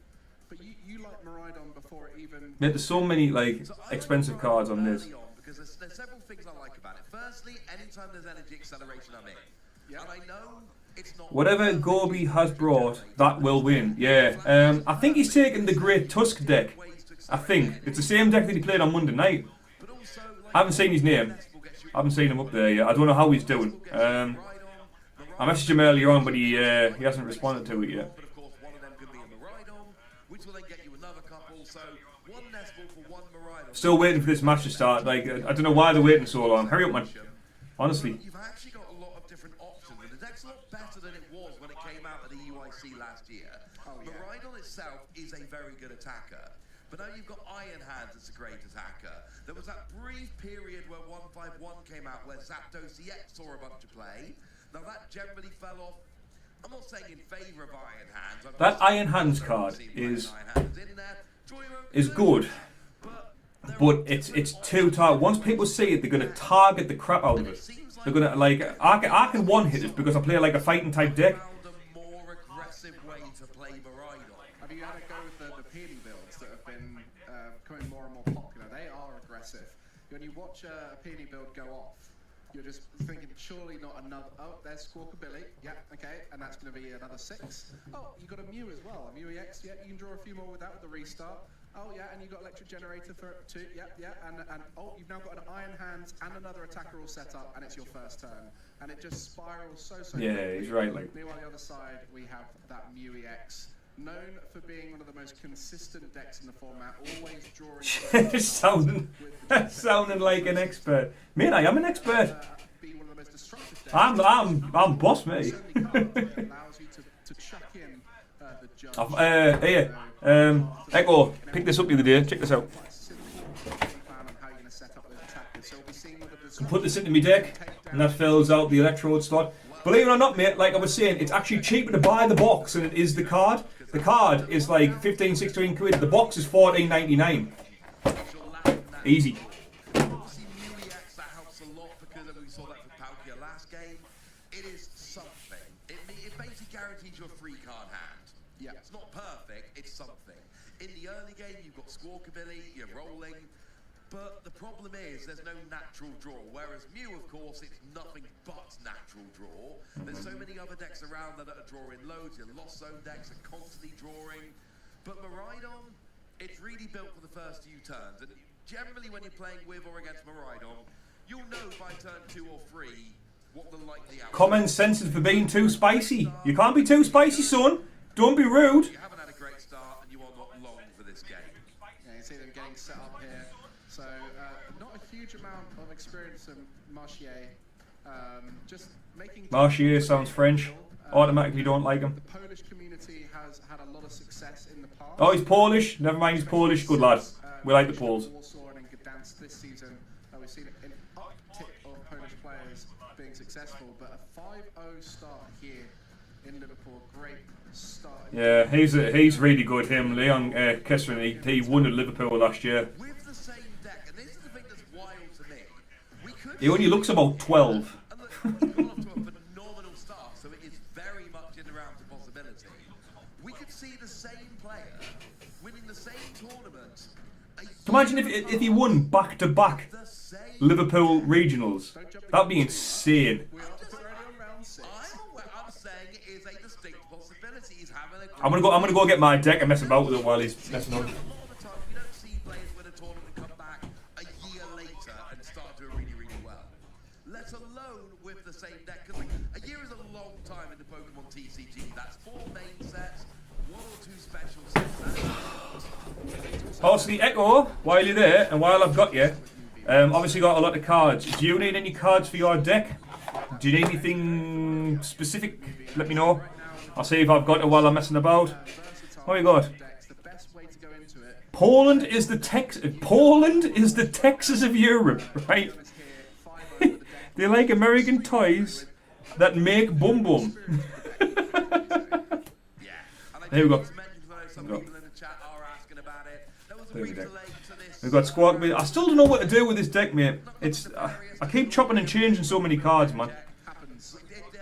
but you like Miraidon before it even. Mate, there's so many like expensive cards on this. Because there's several things I like about it. Firstly, anytime there's energy acceleration, I'm in. Yeah. And I know it's not. Whatever Gobi has brought, that will win. Yeah. I think he's taken the Great Tusk deck. I think it's the same deck that he played on Monday night. I haven't seen his name. I haven't seen him up there yet. I don't know how he's doing. I messaged him earlier on, but he hasn't responded to it yet. But of course, one of them could be a Miraidon, which will then get you another couple. So one Nesball for one Miraidon. Still waiting for this match to start. Like I don't know why they're waiting so long. Hurry up, man. Honestly. You've actually got a lot of different options, and the deck's a lot better than it was when it came out at the UIC last year. Miraidon itself is a very good attacker. But now you've got Iron Hands that's a great attacker. There was that brief period where 151 came out where Zapdos EX saw a bunch of play. Now that generally fell off. I'm not saying in favour of Iron Hands. That Iron Hands card is good. But it's too tight. Once people see it, they're going to target the crap out of it. They're going to, like, I can one-hit it because I play like a fighting type deck. Have you had a go with the Peony builds that have been becoming more and more popular? They are aggressive. When you watch a Peony build go off, you're just thinking, surely not another. Oh, there's Squawkabilly. Yeah, okay, and that's going to be another 6. Oh, you got a Mew as well. A Mew EX. Yeah, you can draw a few more with that with the restart. Oh yeah, and you got Electric Generator for 2. Yeah, and oh, you've now got an Iron Hands and another attacker all set up, and it's your first turn, and it just spirals so. Yeah, quickly. he's right. Like. Meanwhile, on the other side, we have that Mew EX. Known for being one of the most consistent decks in the format, always drawing. sounding like an expert. Mate, I am an expert. I'm boss, mate. Here, Echo, pick this up the other day. Check this out. Put this into my deck, and that fills out the electrode slot. Believe it or not, mate, like I was saying, it's actually cheaper to buy the box than it is the card. The card is like 15, 16 quid. The box is 14.99. Easy. Obviously, Muliax, that helps a lot because we saw that for Palkia last game. It is something. It basically guarantees you a free card hand. Yeah. It's not perfect, it's something. In the early game, you've got Squawkabilly, you're rolling. But the problem is there's no natural draw, whereas Mew, of course, it's nothing but natural draw. There's so many other decks around that are drawing loads. Your Lost Zone decks are constantly drawing. But Miraidon, it's really built for the first few turns. And generally when you're playing with or against Miraidon, you'll know by turn 2 or 3 what the likely outcome is. Common sense is for being too spicy. You can't be too spicy, son. Don't be rude. You haven't had a great start and you are not long for this game. Yeah, you see them getting set up here. So, not a huge amount of experience in Marchier. Just making... Marchier sounds French. Automatically don't like him. The Polish community has had a lot of success in the past. Oh, he's Polish. Never mind, he's Polish. Good lad. We like the Poles. Warsaw and in Gdansk this season, we've seen an uptick of Polish players being successful, but a 5-0 start here in Liverpool, great start. Yeah, he's really good. Him, Leon Kessler, he won at Liverpool last year. With the same deck, and this is the thing that's wild to me. We could He only looks about 12. he's gone off to a phenomenal start, so it is very much in the realms of possibility. We could see the same player winning the same tournament. Imagine if he won back-to-back Liverpool regionals. That'd be insane. I'm saying it is a distinct possibility. He's having a I'm gonna go get my deck and mess about with it while he's messing up. a lot of the time you don't see players win a tournament and come back a year later alone with the same deck. Because a year is a long time in the Pokemon TCG. That's 4 main sets, 1 or 2 special sets. Also, the Echo, while you're there, and while I've got you, obviously got a lot of cards. Do you need any cards for your deck? Do you need anything specific? Let me know. I'll see if I've got it while I'm messing about. What have you got? Poland is the Texas of Europe, right? They like American toys that make bum bum. There we go. There we go. We've got squad. I still don't know what to do with this deck, mate. It's I keep chopping and changing so many cards, man. It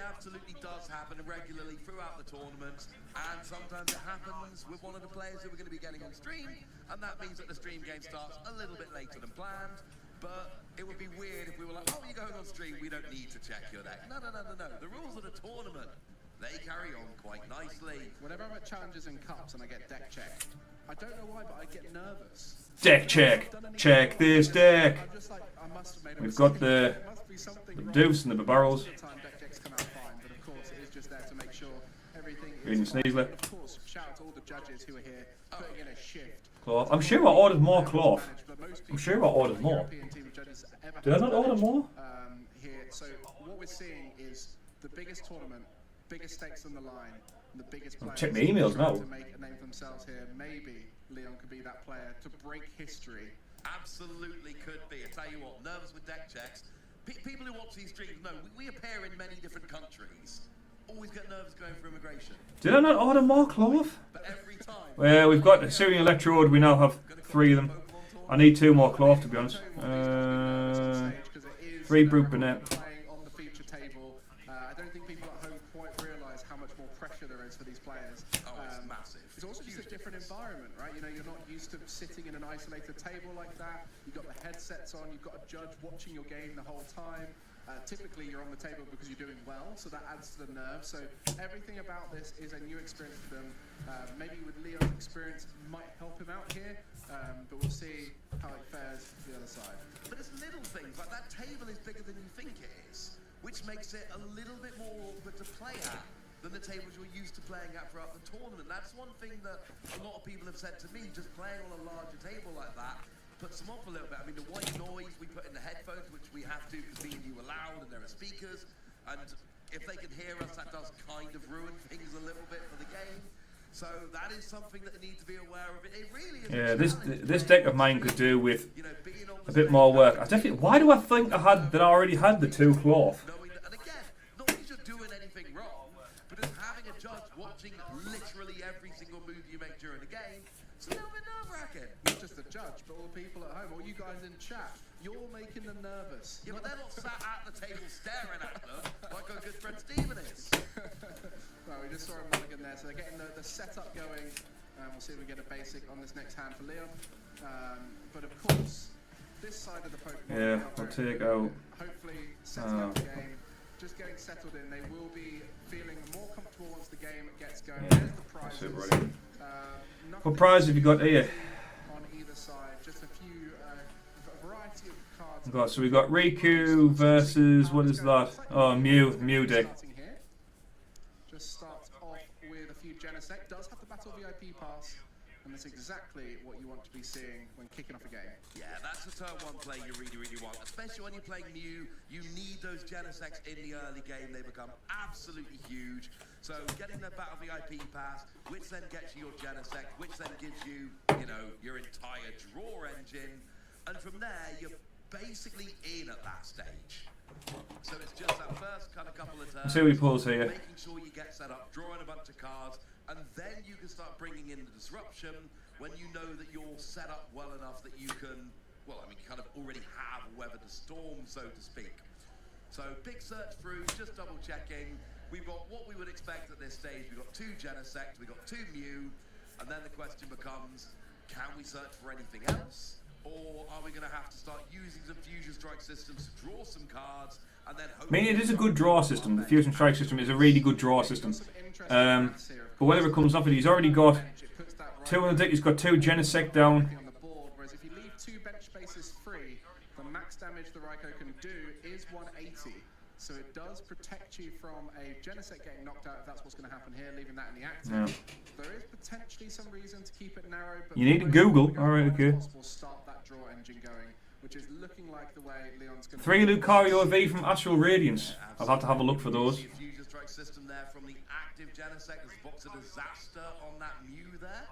absolutely does happen regularly throughout the tournaments, and sometimes it happens with one of the players who we're going to be getting on stream, and that means that the stream game starts a little bit later than planned. But it would be weird if we were like, oh, you're going on stream, we don't need to check your deck. No. The rules of the tournament, they carry on quite nicely. Whenever I'm at challenges and cups and I get deck checked, I don't know why, but I get nervous. Deck check. Check this deck. I'm just like, I must have made a We've got mistake. the There must be something wrong. deuce and the barrels. Most of the time deck checks come out fine, but of course it is just there to make sure everything Reading is fine. Sneasler. Of course, shout out to all the judges who are here putting in a shift. Cloth. I'm sure I ordered more cloth. I'm sure I ordered more. Did I not order more? Here, so what we're seeing is the biggest tournament, biggest stakes on the line, and the biggest players Check my emails now. to make a name for themselves here. Maybe Leon could be that player to break history. Absolutely could be. I tell you what, nervous with deck checks. People who watch these streams know we appear in many different countries. Always get nervous going for immigration. Did I not order more cloth? But every time. Well, we've got the Syrian Electrode. We now have 3 of them. I need 2 more cloth, to be honest. 3 Brute Burnett. Playing on the feature table, I don't think people at home quite realise how much more pressure there is for these players. Oh, it's massive. It's also just a different environment, right? You know, you're not used to sitting in an isolated table like that. You've got the headsets on, you've got a judge watching your game the whole time. Typically, you're on the table because you're doing well, so that adds to the nerve. So everything about this is a new experience for them. Maybe with Leon's experience might help him out here, but we'll see how it fares the other side. But it's little things, like that table is bigger than you think it is, which makes it a little bit more awkward to play at than the tables you're used to playing at throughout the tournament. That's one thing that a lot of people have said to me, just playing on a larger table like that puts them off a little bit. I mean, the white noise we put in the headphones, which we have to because me and you are loud and there are speakers, and if they can hear us, that does kind of ruin things a little bit for the game. So that is something that they need to be aware of. It really is. Yeah, this deck of mine could do with a bit more work. I definitely. Why do I think I already had the 2 cloth? And again, not that you're doing anything wrong, but just having a judge watching literally every single move you make during the game, it's a little bit nerve-wracking. Not just the judge, but all the people at home, all you guys in chat, you're making them nervous. Yeah, but they're not sat at the table staring at them like our good friend Steven is. Well, we just saw a mulligan there, so they're getting the setup going. We'll see if we get a basic on this next hand for Leon. But of course, this side of the Pokemon, Yeah, I'll take out. hopefully setting up the game, just getting settled in. They will be feeling more comfortable once the game gets going. Yeah, There's the prizes. that's it, buddy. Nothing What prize have you got here? on either side, just a few, a variety of cards. So we got Riku versus what is that? Oh, Mew deck. Starting here. Just starts off with a few Genesect. Does have the Battle VIP pass, and that's exactly what you want to be seeing when kicking off a game. Yeah, that's a turn 1 play you really want. Especially when you're playing Mew, you need those Genesects in the early game. They become absolutely huge. So getting the Battle VIP pass, which then gets you your Genesect, which then gives you, your entire draw engine. And from there, you're basically in at that stage. So it's just that first kind of couple of turns. See what he pulls here. Making sure you get set up, drawing a bunch of cards, and then you can start bringing in the disruption when you know that you're set up well enough that you can, kind of already have weathered the storm, so to speak. So big search through, just double checking. We've got what we would expect at this stage. We've got 2 Genesect, we've got 2 Mew, and then the question becomes, can we search for anything else? Or are we going to have to start using some Fusion Strike systems to draw some cards, and then hope... I mean, it is a good draw system. The Fusion Strike system is a really good draw system. But whatever comes off it, he's already got 2 on the deck. He's got 2 Genesect down. On the board, whereas if you leave 2 bench spaces free, the max damage the Raikou can do is 180. So it does protect you from a Genesect getting knocked out if that's what's going to happen here, leaving that in the active. Yeah. There is potentially some reason to keep it narrow, but You need to Google. Alright, okay. Start that draw engine going, which is looking like the way Leon's going to 3 Lucario V from Astral Radiance. I'll have to have a look for those. Fusion strike system there from the active Genesect. There's Box of Disaster on that Mew there.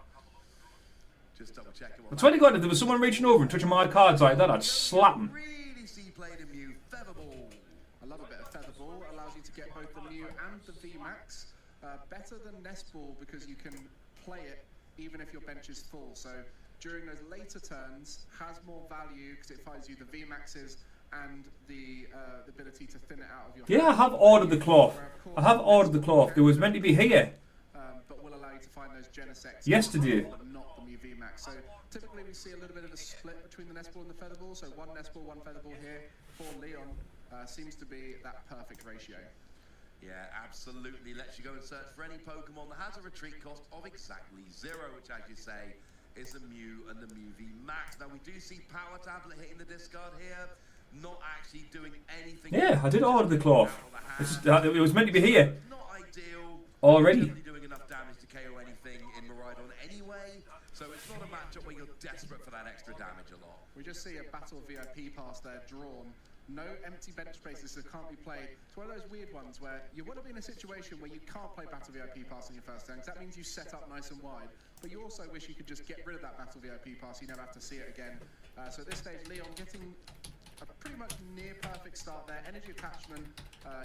Just double checking. I swear to God, if there was someone reaching over and touching my cards like that, I'd slap him. Really see played in Mew. Featherball. I love a bit of Featherball. Allows you to get both the Mew and the VMAX. Better than Nest Ball because you can play it even if your bench is full. So during those later turns, has more value because it finds you the VMAXs and the ability to thin it out of your Yeah, I have ordered the cloth. I have ordered the cloth. It was meant to be here but will allow you to find those Genesects yesterday. but not the Mew VMAX. So typically we see a little bit of a split between the Nest Ball and the Featherball. So one Nest Ball, one Featherball here for Leon seems to be that perfect ratio. Yeah, absolutely. Lets you go and search for any Pokemon that has a retreat cost of exactly 0, which, as you say, is the Mew and the Mew V Max. Now, we do see Power Tablet hitting the discard here, not actually doing anything. Yeah, I did order the cloth. It was meant to be here Not ideal. already. Not doing enough damage to KO anything in Miraidon anyway, so it's not a matchup where you're desperate for that extra damage a lot. We just see a Battle VIP pass there drawn. No empty bench spaces that can't be played. It's one of those weird ones where you want to be in a situation where you can't play Battle VIP pass on your first turn, because that means you set up nice and wide. But you also wish you could just get rid of that Battle VIP pass, you never have to see it again. So at this stage, Leon getting a pretty much near perfect start there. Energy attachment,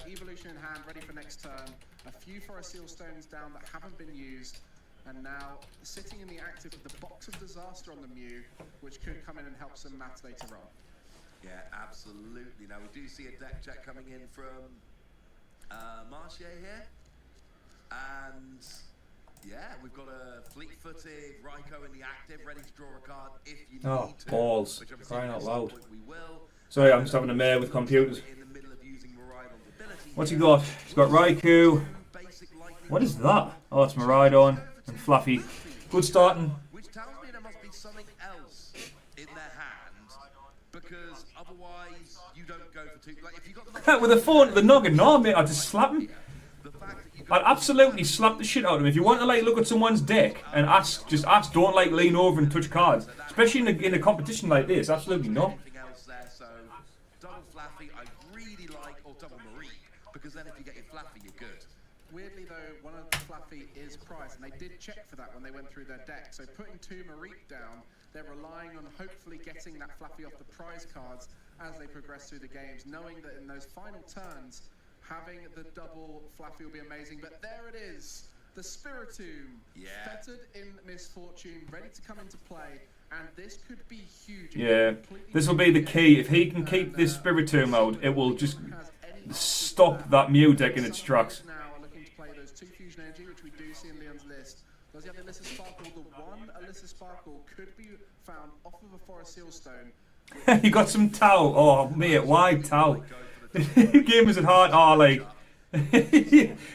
evolution in hand, ready for next turn. A few Forest Seal Stones down that haven't been used. And now sitting in the active with the Box of Disaster on the Mew, which could come in and help some maths later on. Yeah, absolutely. Now, we do see a deck check coming in from Marchier here. And, yeah, we've got a fleet-footed Raikou in the active, ready to draw a card if you need to. Balls. Which obviously Crying at out some loud. point we will. Sorry, I'm just having a mare with computers. In the middle of using Miraidon's ability What's he here. got? He's got Raikou. Basic lightning What is that? Oh, it's Miraidon and Fluffy. Good starting. Which tells me there must be something else in their hand, because otherwise you don't go for two. Like if you got the With a phone at the noggin, no, mate, I'd just slap him. the fact that you I'd absolutely slap the shit out of him. If you want to like look at someone's deck and ask, just ask. Don't like lean over and touch cards, especially in a competition like this. Absolutely not. anything else there, so double Flaffy I really like, or double Marie, because then if you get your Flaffy you're good. Weirdly though, one of the Fluffy is prize, and they did check for that when they went through their deck. So putting 2 Marique down, they're relying on hopefully getting that Fluffy off the prize cards as they progress through the games, knowing that in those final turns, having the double Fluffy will be amazing. But there it is, the Spiritomb, fettered in misfortune, ready to come into play, and this could be huge. Yeah, this will be the key. If he can keep this Spiritomb out, it will just stop that Mew deck in its tracks. Now are looking to play those 2 Fusion Energy, which we do see in Leon's list. Does he have the Alyssa Sparkle? The one Alyssa Sparkle could be found off of a Forest Seal Stone. You got some Tau. Oh, mate, why Tau? Game is at heart. Oh, like.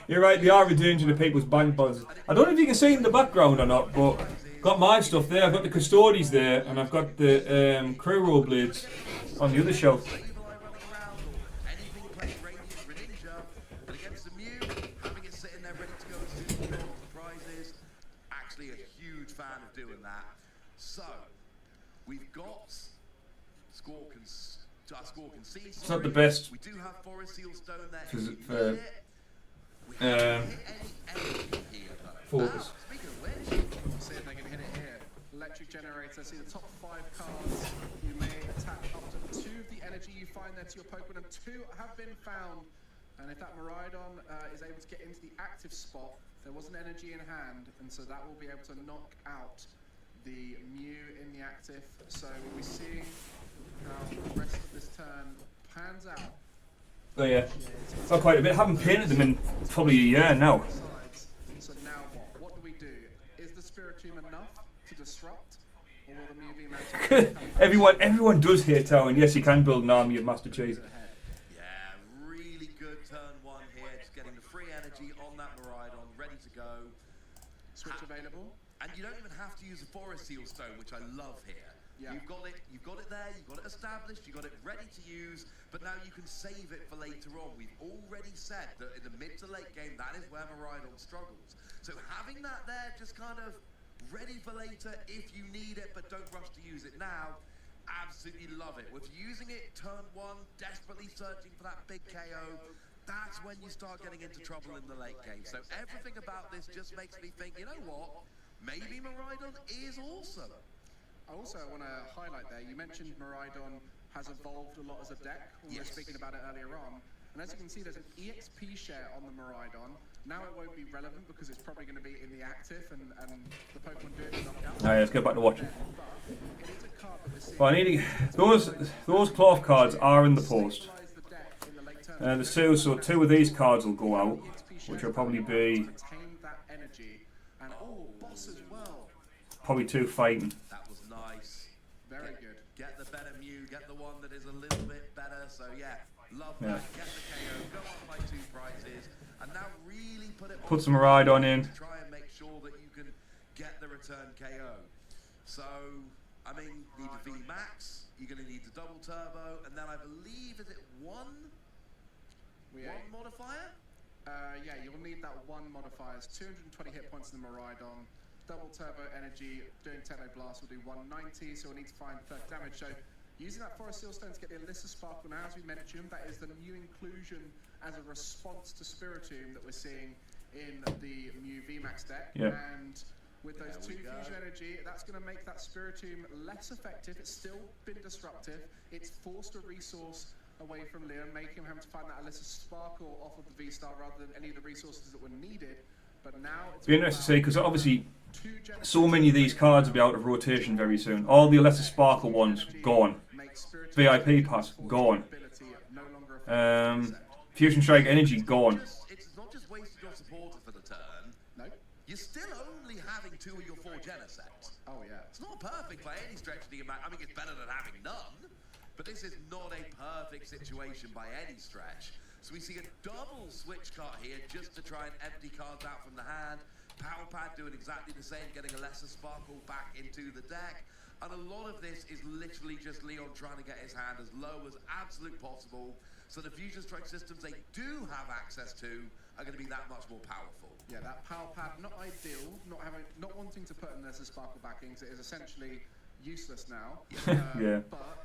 You're right, they are a danger to people's bank bonds. I don't know if you can see it in the background or not, but got my stuff there. I've got the Custodies there, and I've got the Crew Roll Blades on the other shelf. Anything playing Radiant Greninja, but against the Mew, having it sitting there ready to go as soon as you draw the prizes, actually a huge fan of doing that. So, we've got Squawk and Sea. It's not the best. We do have Forest Seal Stone there. For focus. Speaking of which, we'll see if they can hit it here. Electric Generator, see the top 5 cards. You may attach up to 2 of the energy you find there to your Pokemon, and 2 have been found. And if that Miraidon is able to get into the active spot, there was an energy in hand, and so that will be able to knock out the Mew in the active. So we'll be seeing how the rest of this turn pans out. Oh yeah, not quite a bit. I haven't painted them in probably a year now. So now what? What do we do? Is the Spiritomb enough to disrupt, or will the Mew V-Max? everyone does hate Tau, and yes, you can build an army of Master Cheese. Yeah, really good turn 1 here, just getting the free energy on that Miraidon, ready to go. Switch available. And you don't even have to use a Forest Seal Stone, which I love here. Yeah. You've got it there, you've got it established, you've got it ready to use, but now you can save it for later on. We've already said that in the mid to late game, that is where Miraidon struggles. So having that there just kind of ready for later if you need it, but don't rush to use it now, absolutely love it. With using it turn 1, desperately searching for that big KO, that's when you start getting into trouble in the late game. So everything about this just makes me think, you know what, maybe Miraidon is awesome. I also want to highlight there, you mentioned Miraidon has evolved a lot as a deck when we were speaking about it earlier on. And as you can see, there's an EXP share on the Miraidon. Now it won't be relevant because it's probably going to be in the active and the Pokemon do it in knockout. Alright, let's go back to watching. But it is a card that we're seeing. Well, I need to, those cloth cards are in the post. There's two, so 2 of these cards will go out, which will probably be probably 2 fighting. That was nice. Very good. Get the better Mew, get the one that is a little bit better. So yeah, love that. Get the KO, go up by 2 prizes, and now really put some Miraidon in. To try and make sure that you can get the return KO. So I mean, need the V Max. You're going to need the double turbo, and then I believe is it one modifier? Yeah, you'll need that 1 modifier. It's 220 hit points in the Miraidon. Double turbo energy, doing Techno Blast will do 190, so we'll need to find 30 damage. So using that Forest Seal Stone to get the Alyssa Sparkle, now as we mentioned, that is the new inclusion as a response to Spiritomb that we're seeing in the Mew VMAX deck. Yep. And with those 2 fusion energy, that's going to make that Spiritomb less effective. It's still been disruptive. It's forced a resource away from Leon, making him have to find that Alyssa Sparkle off of the V-Star rather than any of the resources that were needed. But now it's be interesting to see, because obviously so many of these cards will be out of rotation very soon. All the Alyssa Sparkle ones gone. VIP pass gone. Fusion Strike Energy gone. It's not just wasting your supporter for the turn. No. You're still only having 2 of your 4 Genesects. Oh yeah. It's not perfect by any stretch of the imagination. I mean, it's better than having none. But this is not a perfect situation by any stretch. So we see a double switch card here just to try and empty cards out from the hand. Power Pad doing exactly the same, getting a Lesser Sparkle back into the deck. And a lot of this is literally just Leon trying to get his hand as low as absolute possible. So the Fusion Strike systems they do have access to are going to be that much more powerful. Yeah, that Power Pad, not ideal, not wanting to put in Lesser Sparkle backings. It is essentially useless now. Yeah. But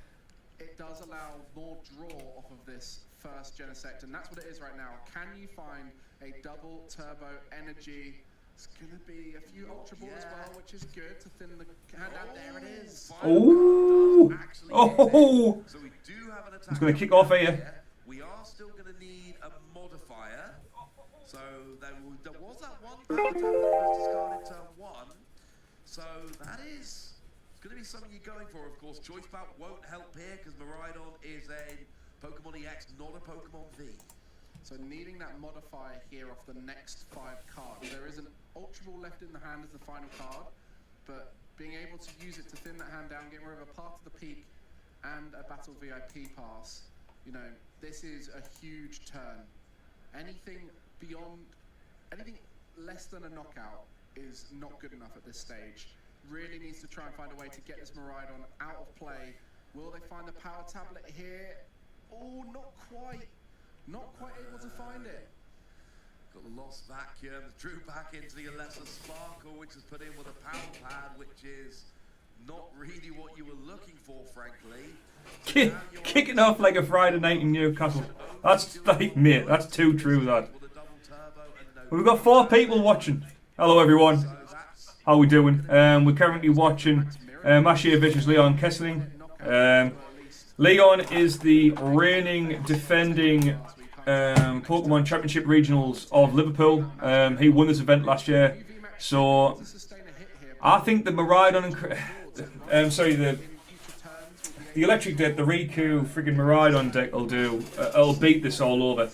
it does allow more draw off of this first Genesect, and that's what it is right now. Can you find a double turbo energy? It's going to be a few Ultra Ball as well, which is good to thin the hand out. There it is. Oh! Oh! So we do have an attack. It's going to kick off here. We are still going to need a modifier. So there was that one power tap that was discarded turn 1. So that is... It's going to be something you're going for, of course. Choice Bout won't help here because Miraidon is a Pokemon EX, not a Pokemon V. So needing that modifier here off the next 5 cards. There is an Ultra Ball left in the hand as the final card, but being able to use it to thin that hand down, getting rid of a part of the peak and a Battle VIP pass, you know, this is a huge turn. Anything beyond, anything less than a knockout is not good enough at this stage. Really needs to try and find a way to get this Miraidon out of play. Will they find the power tablet here? Oh, not quite. Not quite able to find it. Got the Lost Vacuum, drew back into the Alyssa Sparkle, which is put in with a Power Pad, which is not really what you were looking for, frankly. So kicking off like a Friday night in Newcastle. That's like, mate, that's too true, that. We've got 4 people watching. Hello, everyone. How are we doing? We're currently watching Mashia vs. Leon Kesseling. Leon is the reigning, defending Pokemon Championship Regionals of Liverpool. He won this event last year. So, I think the Miraidon and... the electric deck, the Riku friggin' Miraidon deck will do. It'll beat this all over.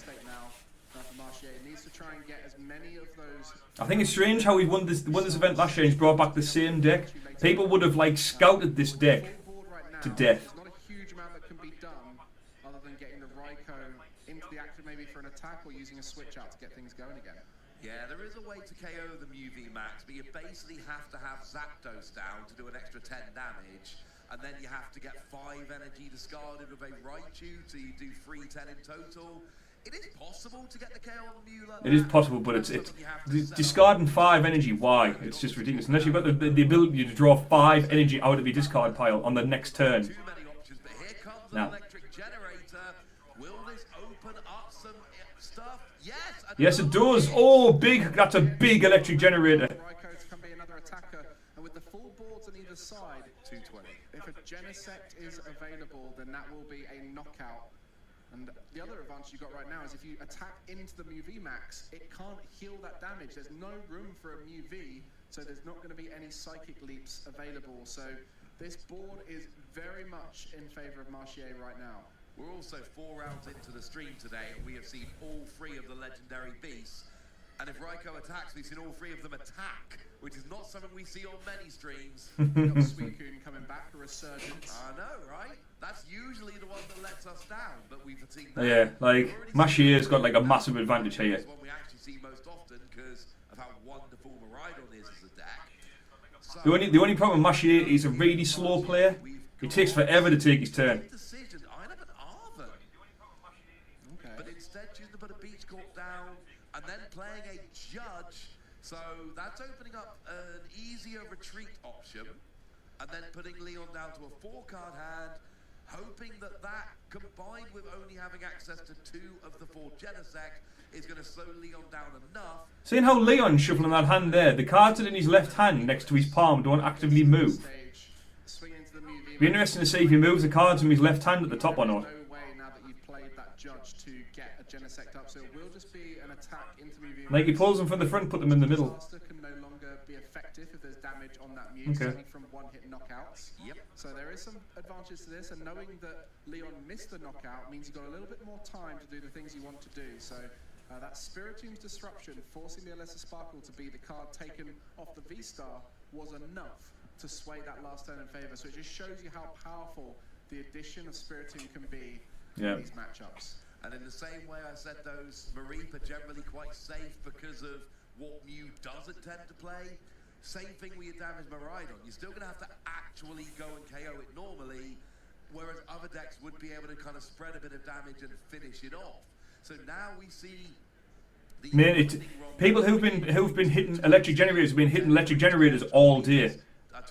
I think it's strange how he won this event last year and he's brought back the same deck. People would have like scouted this deck to death. There's not a huge amount that can be done other than getting the Raikou into the active maybe for an attack or using a switch out to get things going again. Yeah, there is a way to KO the Mew VMAX, but you basically have to have Zapdos down to do an extra 10 damage. and then you have to get 5 energy discarded with a Raichu, so you do 3-10 in total. It is possible to get the KO on the Mew like It is possible, but it's discarding 5 energy. Why? It's just ridiculous. Unless you've got the ability to draw 5 energy out of your discard pile on the next turn. Too many options, but here comes an Now. electric generator. Will this open up some stuff? Yes. Yes, it does. Oh, big. That's a big electric generator. Raikou can be another attacker, and with the full boards on either side, 220. if a Genesect is available, then that will be a knockout. And the other advantage you've got right now is if you attack into the Mew VMAX, it can't heal that damage. There's no room for a Mew V, so there's not going to be any Psychic Leaps available. So this board is very much in favor of Marchier right now. We're also 4 rounds into the stream today, and we have seen all 3 of the legendary beasts. And if Raikou attacks, we've seen all 3 of them attack, which is not something we see on many streams. We've got Suicune coming back, a resurgence. I know, right? That's usually the one that lets us down, but we've seen that. Yeah, like Mashier's got like a massive advantage here. It's one we actually see most often because of how wonderful Miraidon is as a deck. So, The only problem with Mashier is a really slow player. It takes forever to take his turn. decision. I have an Arven, Okay. but instead choosing to put a Beach Court down and then playing a Judge. So that's opening up an easier retreat option, and then putting Leon down to a 4-card hand, hoping that that, combined with only having access to 2 of the 4 Genesect, is going to slow Leon down enough. Seeing how Leon's shuffling that hand there, the cards that are in his left hand next to his palm don't actively move. Stage, swing into the Mew VMAX. Be interesting to see if he moves the cards from his left hand at the top or not. There's no way now that you've played that Judge to get a Genesect up, so it will just be an attack into Mew VMAX. Like he pulls them from the front, put them in the middle. Disaster can no longer be effective if there's damage on that Mew, Okay. certainly from one-hit knockouts. Yep. So there is some advantage to this, and knowing that Leon missed the knockout means you've got a little bit more time to do the things you want to do. So that Spiritomb's Disruption, forcing the Lesser Sparkle to be the card taken off the V-Star, was enough to sway that last turn in favor. So it just shows you how powerful the addition of Spiritomb can be Yeah. in these matchups. And in the same way I said those Mareep are generally quite safe because of what Mew doesn't tend to play, same thing with your damage Miraidon. You're still going to have to actually go and KO it normally, whereas other decks would be able to kind of spread a bit of damage and finish it off. So now we see the Man, people who've been hitting electric generators have been hitting electric generators all day.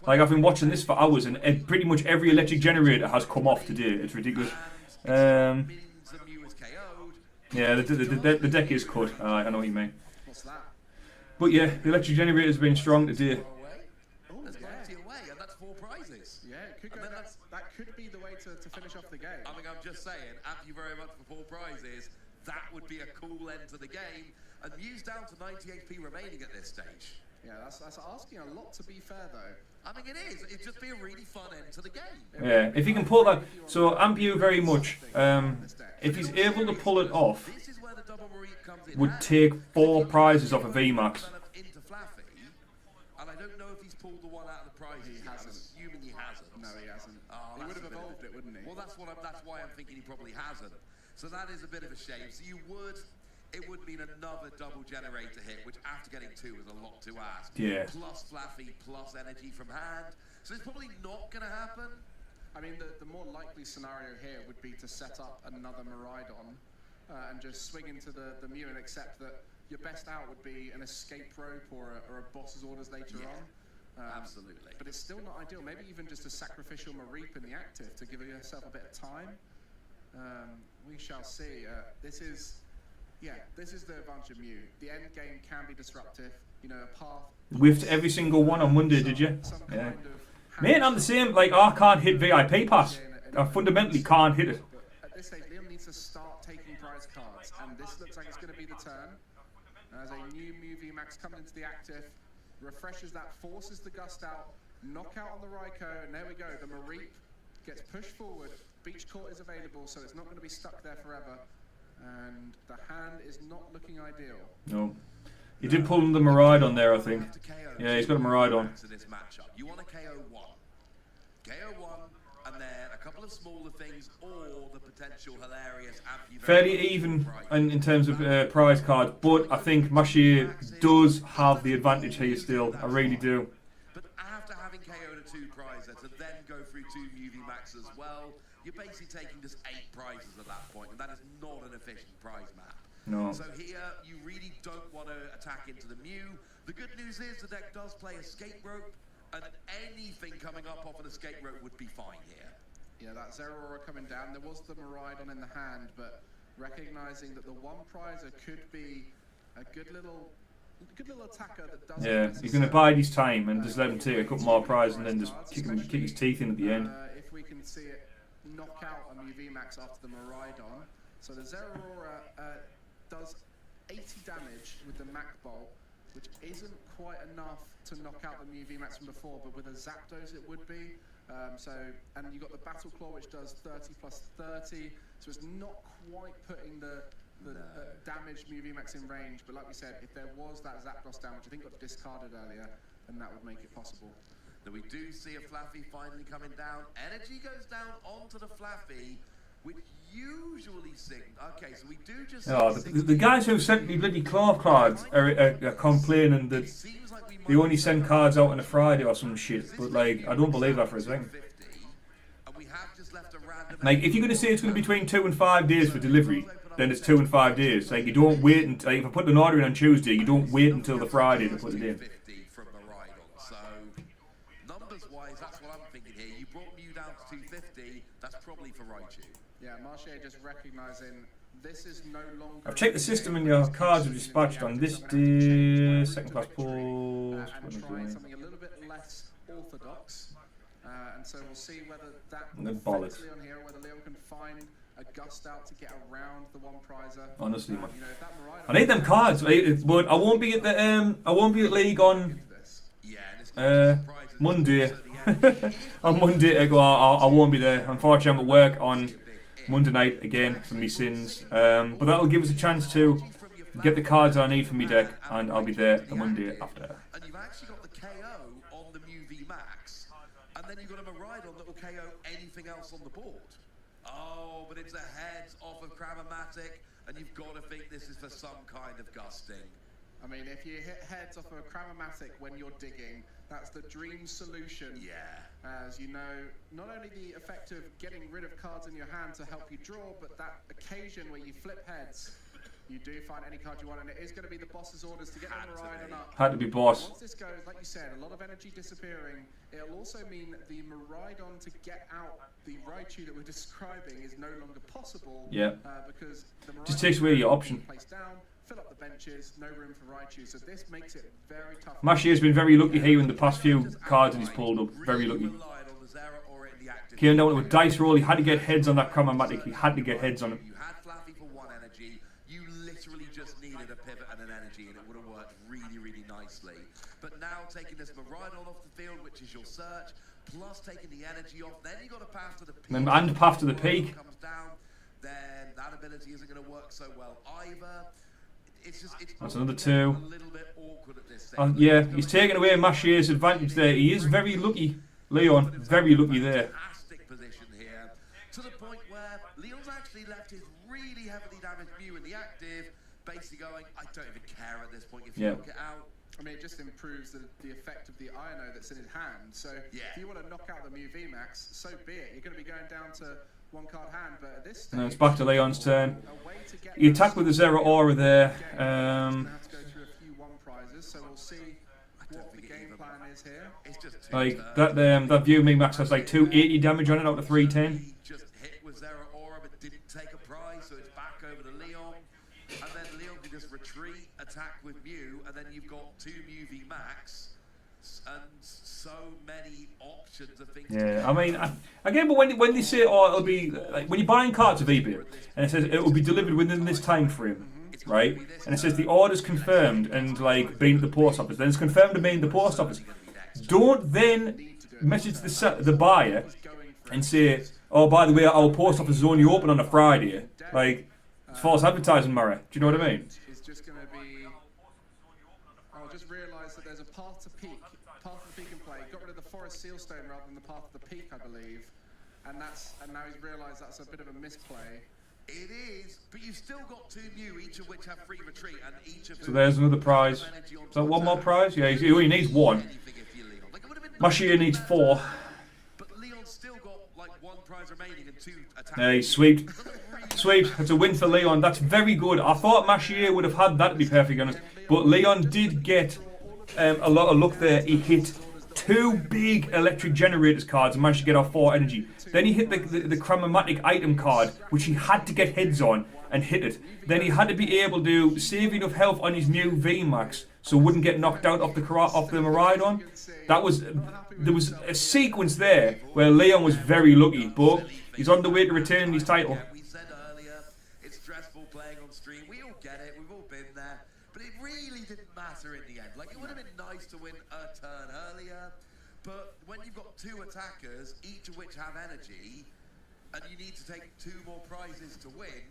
Like I've been watching this for hours, and pretty much every electric generator has come off today. It's ridiculous. means the Mew is KO'd. Yeah, the deck is cut. I know what you mean. What's that? But yeah, the electric generator's been strong today. Away. Oh, There's yeah. plenty away, and that's 4 prizes. Yeah, it could go. And then That could be the way to finish off the game. I mean, I'm just saying, thank you very much for 4 prizes. That would be a cool end to the game. And Mew's down to 90 HP remaining at this stage. Yeah, that's asking a lot, to be fair, though. I mean, it is. It'd just be a really fun end to the game. Yeah, if he can pull that. So Ampu very much, if he's able to pull it off, This is where the double Mareep comes in. would take 4 prizes off of VMAX. Into Flaffy, and I don't know if he's pulled the one out of the prize. He hasn't. I'm assuming he hasn't. No, he hasn't. Oh, He would that's have a bit of evolved it, wouldn't he? Well, that's why I'm thinking he probably hasn't. So that is a bit of a shame. So it would mean another double generator hit, which after getting 2 is a lot to ask. Yeah. Plus Flaffy, plus energy from hand. So it's probably not going to happen. I mean, the more likely scenario here would be to set up another Miraidon and just swing into the Mew and accept that your best out would be an escape rope or a boss's orders later on. Absolutely. But it's still not ideal. Maybe even just a sacrificial Mareep in the active to give yourself a bit of time. We shall see. This is the advantage of Mew. The end game can be disruptive. You know, a path. Whiffed every single one on Monday, did you? Some Yeah. kind of Mate, I'm the same. Like, I can't hit VIP pass. I fundamentally can't hit it. But at this stage, Liam needs to start taking prize cards, and this looks like it's going to be the turn. As a new Mew VMAX coming into the active, refreshes that, forces the Gust out, knockout on the Raikou, and there we go. The Mareep gets pushed forward. Beach Court is available, so it's not going to be stuck there forever. And the hand is not looking ideal. No. He did pull the Miraidon there, I think. Yeah, he's got a Miraidon. To this matchup, you want a KO1, and then a couple of smaller things, or the potential hilarious. Fairly even in terms of prize cards, but I think Mashier does have the advantage here still. I really do. But after having KO'd a 2 prizer, to then go through 2 UV Max as well, you're basically taking just 8 prizes at that point, and that is not an efficient prize map. No. So here, you really don't want to attack into the Mew. The good news is the deck does play Escape Rope, and anything coming up off an Escape Rope would be fine here. Yeah, that Zero Aura coming down. There was the Miraidon in the hand, but recognizing that the one prizer could be a good little attacker that doesn't. Yeah, he's going to bide his time and just let him take a couple more prizes and then just kick his teeth in at the end. If we can see it knock out a UV Max after the Miraidon. So the Zero Aura does 80 damage with the Mach Bolt, which isn't quite enough to knock out the UV Max from before, but with a Zapdos it would be. And you got the Battle Claw, which does 30 plus 30, so it's not quite putting the damage UV Max in range. But like we said, if there was that Zapdos down, which I think got discarded earlier, then that would make it possible. Now we do see a Flaffy finally coming down. Energy goes down onto the Flaffy, which usually okay, so we do just. Oh, the guys who sent me bloody claw cards are complaining that they only send cards out on a Friday or some shit. But like, I don't believe that for a second. Like, if you're going to say it's going to be between 2 and 5 days for delivery, then it's 2 and 5 days. Like, you don't wait until, like, if I put an order in on Tuesday, you don't wait until the Friday to put it in. From so numbers-wise, that's what I'm thinking here. You brought Mew down to 250. That's probably for Raichu. Yeah, Marche just recognizing this is no longer. I've checked the system and your cards are dispatched on this day. Second class post. And trying something a little bit less orthodox. And so we'll see whether that affects Leon here, whether Leon can find a gust out to get around the one prizer. Honestly, man, I need them cards, but I won't be at the league on Monday. On Monday, I won't be there. Unfortunately, I'm at work on Monday night again for me sins. But that'll give us a chance to get the cards I need for me deck, and I'll be there the Monday after. And you've actually got the KO on the Mew V Max, and then you've got a Miraidon that will KO anything else on the board. Oh, but it's a heads off of Cramomatic, and you've got to think this is for some kind of gusting. I mean, if you hit heads off of a Cramomatic when you're digging, that's the dream solution. Yeah. As you know, not only the effect of getting rid of cards in your hand to help you draw, but that occasion where you flip heads, you do find any card you want, and it is going to be the boss's orders to get the Miraidon up. Had to be boss. Once this goes, like you said, a lot of energy disappearing. It'll also mean the Miraidon to get out the Raichu that we're describing is no longer possible. Yeah. Because the Miraidon just takes away your option. Placed down, fill up the benches, no room for Raichu. So this makes it very tough. Mashi has been very lucky here in the past few cards that he's pulled up. Very lucky. Came down with a dice roll. He had to get heads on that Cramomatic. He had to get heads on him. You had Flaffy for 1 energy. You literally just needed a pivot and an energy, and it would have worked really, really nicely. But now taking this Miraidon off the field, which is your search, plus taking the energy off, then you got a path to the peak. And path to the peak. Comes down, then that ability isn't going to work so well either. It's That's another 2. a little bit awkward at this stage. Yeah, he's taking away Mashier's advantage there. He is very lucky, Leon. Very lucky there. Fantastic position here, to the point where Leon's actually left his really heavily damaged Mew in the active, basically going, I don't even care at this point if you knock it out. I mean, it just improves the effect of the Iono that's in his hand. So if you want to knock out the Mew VMAX, so be it. You're going to be going down to 1 card hand, but at this stage, No, it's back to Leon's turn. He attacked with the Zero Aura there. Have to go through a few 1 prizes, so we'll see what the game plan is here. It's just Like that View Me Max has like 280 damage on it out of 310. He just hit with Zero Aura but didn't take a prize, so it's back over to Leon. And then Leon can just retreat, attack with Mew, and then you've got 2 Mew V Max and so many options of things. Yeah, I mean, again, but when they say, oh, it'll be like when you're buying cards of eBay, and it says it will be delivered within this time frame, right? And it says the order's confirmed and like being at the post office, then it's confirmed to be in the post office. Don't then message the buyer and say, oh, by the way, our post office is only open on a Friday. Like, it's false advertising, Murray. Do you know what I mean? It's just going to be. I'll just realise that there's a path to peak in play. Got rid of the forest sealstone rather than the path to the peak, I believe, and now he's realised that's a bit of a misplay. It is, but you've still got 2 Mew, each of which have free retreat, and each of So there's another prize. Is that 1 more prize? Yeah, he only needs 1. Mashia needs 4. But Leon's still got rounds remaining and 2 attacks. Hey, sweet. Sweet. It's a win for Leon. That's very good. I thought Mashier would have had that, to be perfectly honest. But Leon did get a lot of luck there. He hit 2 big electric generators cards and managed to get off 4 energy. Then he hit the chromatic item card, which he had to get heads on and hit it. Then he had to be able to save enough health on his new VMAX so wouldn't get knocked out off the Miraidon. There was a sequence there where Leon was very lucky, but he's on the way to returning his title. We said earlier, it's stressful playing on stream. We all get it. We've all been there. But it really didn't matter in the end. Like, it would have been nice to win a turn earlier. But when you've got 2 attackers, each of which have energy, and you need to take 2 more prizes to win,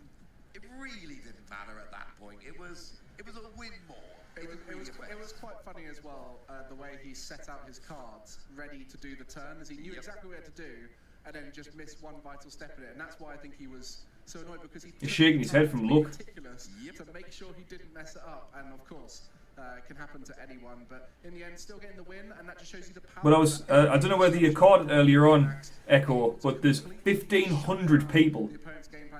it really didn't matter at that point. It was a win more. It was quite funny as well, the way he set out his cards ready to do the turn, as he knew exactly what to do, and then just missed one vital step in it. And that's why I think he was so annoyed, because He's shaking his head from luck. To make sure he didn't mess it up. And of course, it can happen to anyone, but in the end, still getting the win, and that just shows you the power. But I don't know whether you caught it earlier on, Echo, but there's 1,500 people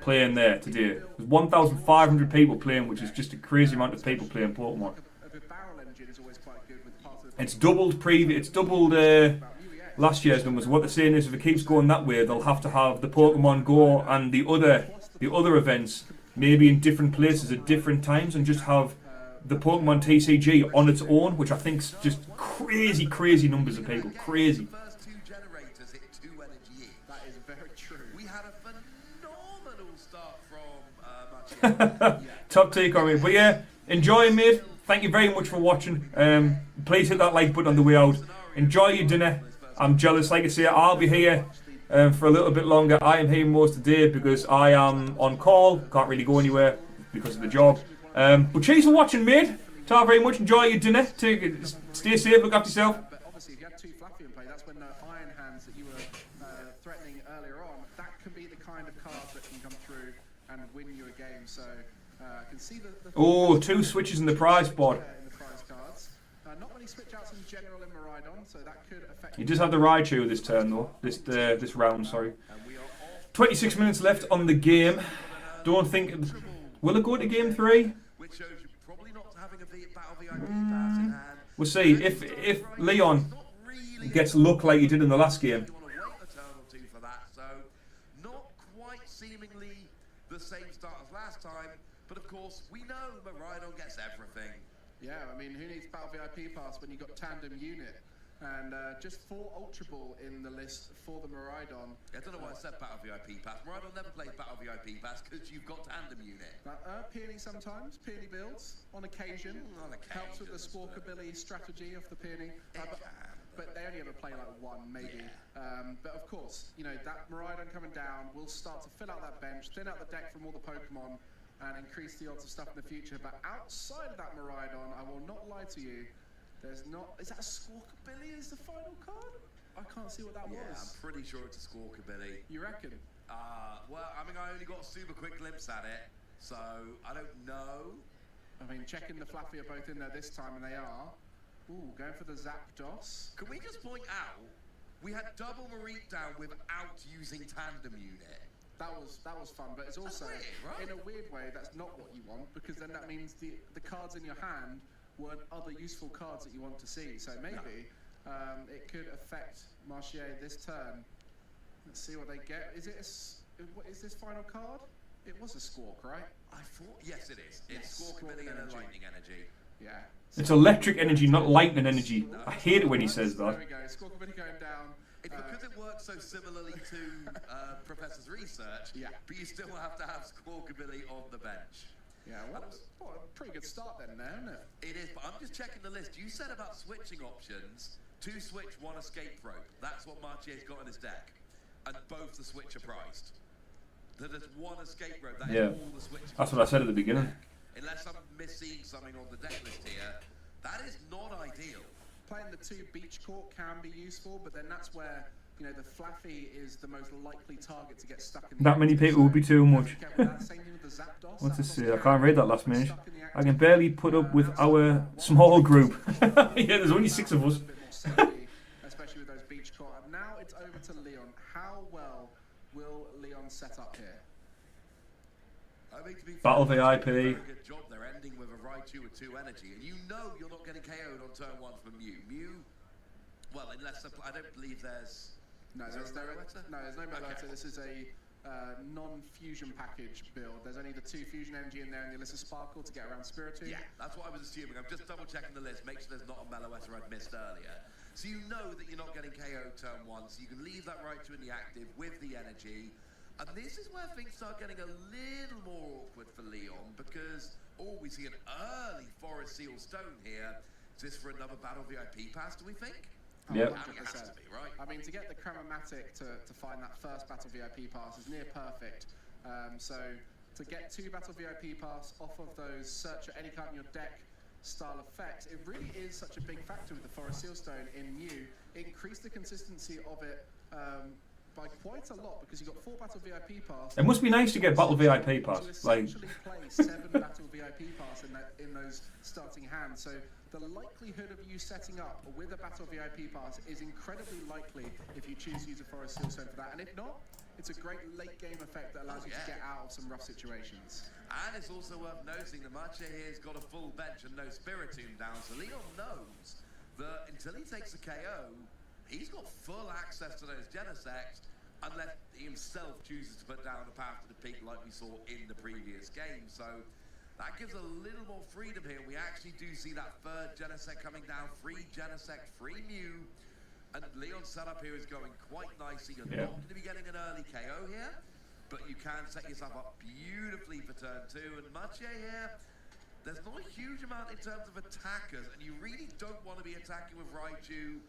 playing there today. There's 1,500 people playing, which is just a crazy amount of people playing Pokemon. It's doubled last year's numbers. What they're saying is, if it keeps going that way, they'll have to have the Pokemon Go and the other events maybe in different places at different times, and just have the Pokemon TCG on its own, which I think's just crazy numbers of people. Crazy. The first 2 generators hit 2 energy each. That is very true. We had a phenomenal start from Top tier comment. But yeah, enjoy, mate. Thank you very much for watching. Please hit that like button on the way out. Enjoy your dinner. I'm jealous. Like I say, I'll be here for a little bit longer. I am here most of the day because I am on call. Can't really go anywhere because of the job. But cheers for watching, mate. Ta very much. Enjoy your dinner. Stay safe. Look after yourself. But obviously, if you had 2 Fluffy in play, that's when the Iron Hands that you were threatening earlier on, that can be the kind of cards that can come through and win you a game. So I can see the Oh, 2 switches in the prize board. in the prize cards. Not many switch outs in general in Miraidon, so that could affect. You just have the Raichu this turn, though. This round, sorry. 26 minutes left on the game. Don't think... Will it go to game 3? which shows you probably not having a battle VIP pass in hand. We'll see. If Leon gets luck like he did in the last game. You want to wait a turn or 2 for that, so not quite seemingly the same start as last time, but of course we know Miraidon gets everything. Yeah, I mean, who needs Battle VIP Pass when you've got Tandem Unit? And just 4 Ultra Ball in the list for the Miraidon. I don't know why I said Battle VIP Pass. Miraidon never plays Battle VIP Pass because you've got Tandem Unit. Peony sometimes, Peony builds, on occasion. Helps with the Squawkabilly strategy of the Peony. But they only ever play like 1, maybe. Yeah. But of course, you know, that Miraidon coming down will start to fill out that bench, thin out the deck from all the Pokemon, and increase the odds of stuff in the future. But outside of that Miraidon, I will not lie to you, there's not... Is that a Squawkabilly as the final card? I can't see what that was. Yeah, I'm pretty sure it's a Squawkabilly. You reckon? Well, I mean, I only got a super quick glimpse at it, so I don't know. I mean, checking the Fluffy are both in there this time, and they are. Ooh, going for the Zapdos. Can we just point out, we had double Mareep down without using Tandem Unit. That was fun, but it's also, weird, right? in a weird way, that's not what you want, because then that means the cards in your hand weren't other useful cards that you want to see. So maybe it could affect Marchier this turn. Let's see what they get. Is this final card? It was a Squawk, right? I thought, yes it is. It's Squawkabilly and a Lightning Energy. Yeah. It's electric energy, not lightning energy. I hate it when he says that. There we go. Squawkabilly going down. It's because it works so similarly to Professor's research, but you still have to have Squawkabilly on the bench. Yeah, well, a pretty good start then, isn't it? It is, but I'm just checking the list. You said about switching options, 2 switch, 1 escape rope. That's what Marchier's got in his deck. And both the switch are priced. There's 1 escape rope, that is all the switch. That's what I said at the beginning. Unless I'm missing something on the deck list here, that is not ideal. Playing the 2 Beach Court can be useful, but then that's where, you know, the Fluffy is the most likely target to get stuck in the That many people would be too much. Same thing with the Zapdos. What's this say? I can't read that last minute. I can barely put up with our small group. Yeah, there's only 6 of us. Especially with those Beach Court. Now it's over to Leon. How well will Leon set up here? I think to be Battle fair, VIP. they're doing a very good job. They're ending with a Raichu with 2 energy, and you know you're not getting KO'd on turn 1 from Mew. Well, unless I don't believe there's. No, there's no Melota. Okay. This is a non-fusion package build. There's only the 2 fusion energy in there and the Alyssa Sparkle to get around Spiritomb. Yeah, that's what I was assuming. I'm just double checking the list, make sure there's not a Meloetta I'd missed earlier. So you know that you're not getting KO'd turn 1, so you can leave that Raichu in the active with the energy. And this is where things start getting a little more awkward for Leon, because, we see an early Forest Seal Stone here. Is this for another Battle VIP pass, do we think? Yep. I mean, it has to be, right? I mean, to get the Chromatic to find that first Battle VIP pass is near perfect. So to get 2 Battle VIP pass off of those search at any card in your deck style effects, it really is such a big factor with the Forest Seal Stone in Mew. It increased the consistency of it by quite a lot, because you got 4 Battle VIP pass. It must be nice to get Battle VIP pass. To Like, essentially play 7 Battle VIP pass in those starting hands. So the likelihood of you setting up with a Battle VIP pass is incredibly likely if you choose to use a Forest Seal Stone for that. And if not, it's a great late game effect that allows you to get out of some rough situations. And it's also worth noting that Mache here's got a full bench and no Spiritomb down, so Leon knows that until he takes a KO, he's got full access to those Genesects, unless he himself chooses to put down a path to the peak like we saw in the previous game. So that gives a little more freedom here. We actually do see that 3rd Genesect coming down, free Genesect, free Mew, and Leon's setup here is going quite nicely. You're not going to be getting an early KO here, but you can set yourself up beautifully for turn 2. And Mache here, there's not a huge amount in terms of attackers, and you really don't want to be attacking with Raichu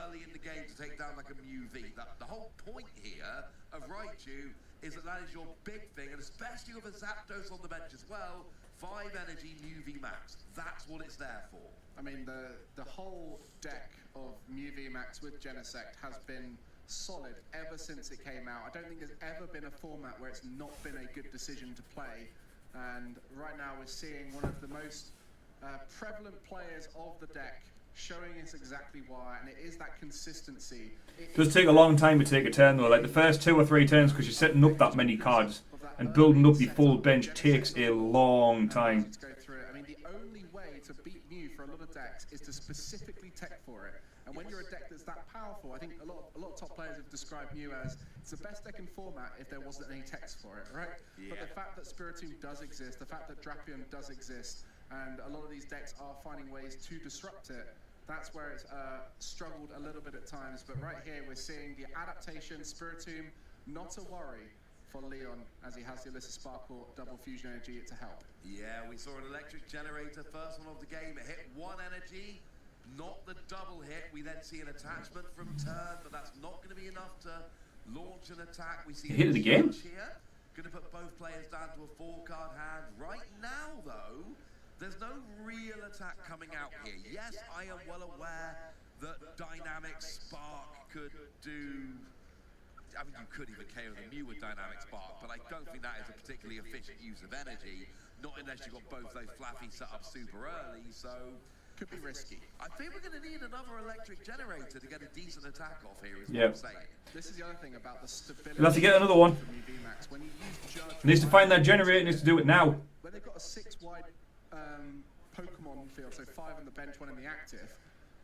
early in the game to take down like a Mew V. The whole point here of Raichu is that is your big thing, and especially with a Zapdos on the bench as well, 5 energy Mew V max. That's what it's there for. I mean, the whole deck of Mew V Max with Genesect has been solid ever since it came out. I don't think there's ever been a format where it's not been a good decision to play. And right now we're seeing one of the most prevalent players of the deck showing us exactly why, and it is that consistency. it does take a long time to take a turn though. Like the first 2 or 3 turns, because you're setting up that many cards and building up your full bench takes a long time. To go through it. I mean, the only way to beat Mew for a lot of decks is to specifically tech for it. And when you're a deck that's that powerful, I think a lot of top players have described Mew as it's the best deck in format if there wasn't any techs for it, right? Yeah. But the fact that Spiritomb does exist, the fact that Drapion does exist, and a lot of these decks are finding ways to disrupt it, that's where it's struggled a little bit at times. But right here, we're seeing the adaptation. Spiritomb, not a worry for Leon, as he has the Alyssa Sparkle double fusion energy to help. Yeah, we saw an electric generator, first one of the game. It hit 1 energy, not the double hit. We then see an attachment from turn, but that's not going to be enough to launch an attack. We see Hit it again? Here, going to put both players down to a 4-card hand. Right now, though, there's no real attack coming out here. Yes, I am well aware that Dynamic Spark could do... I mean, you could even KO the Mew with Dynamic Spark, but I don't think that is a particularly efficient use of energy, not unless you've got both those Flaffy set up super early, so... Could be risky. I think we're going to need another electric generator to get a decent attack off here, is Yep. what I'm saying. This is the other thing about the stability. You'll have to get another one. from UV Max. When you use Judge, He needs to find that generator, he needs to do it now. when they've got a 6-wide Pokemon field, so 5 on the bench, 1 in the active,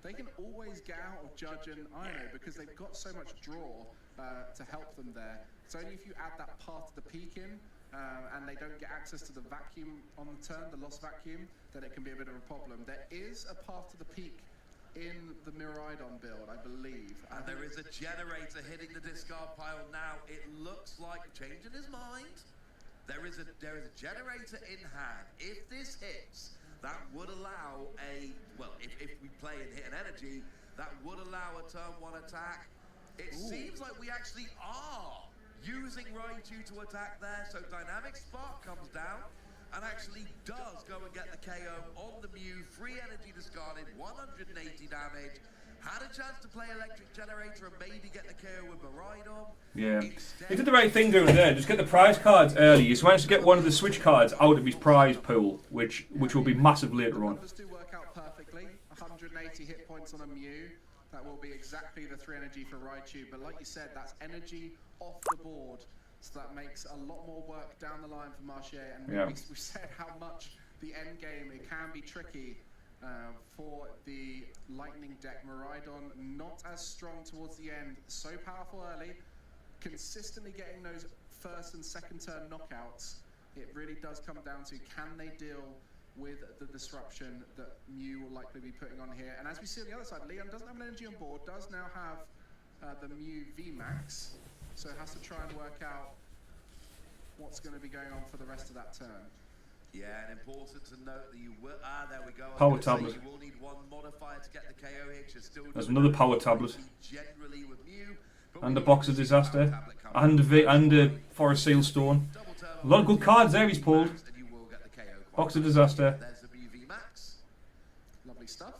they can always get out of Judge and Ino because they've got so much draw to help them there. It's only if you add that part of the peak in, and they don't get access to the vacuum on the turn, the lost vacuum, then it can be a bit of a problem. There is a path to the peak in the Miraidon build, I believe. And there is a generator hitting the discard pile now. It looks like changing his mind. There is a generator in hand. If this hits, that would allow if we play and hit an energy, that would allow a turn 1 attack. It seems like we actually are using Raichu to attack there, so Dynamic Spark comes down and actually does go and get the KO on the Mew. Free energy discarded, 180 damage. Had a chance to play Electric Generator and maybe get the KO with Miraidon. Yeah. He did the right thing doing it there. Just get the prize cards early. He's managed to get one of the switch cards out of his prize pool, which will be massive later on. Numbers do work out perfectly. 180 hit points on a Mew. That will be exactly the 3 energy for Raichu, but like you said, that's energy off the board, so that makes a lot more work down the line for Marchier, and Yeah. we've said how much the end game, it can be tricky for the Lightning deck. Miraidon, not as strong towards the end, so powerful early, consistently getting those first and second turn knockouts. It really does come down to, can they deal with the disruption that Mew will likely be putting on here. And as we see on the other side, Leon doesn't have an energy on board, does now have the Mew VMAX, so it has to try and work out what's going to be going on for the rest of that turn. Yeah, and important to note that you will... there we go. Power tablet. You will need one modifier to get the KO hit. You're still There's another power tablet. Generally with Mew, And the Box of Disaster. And a Forest Seal Stone. A lot of good cards there he's pulled. and you will get the KO. Box of Disaster. There's the Mew VMAX. Lovely stuff.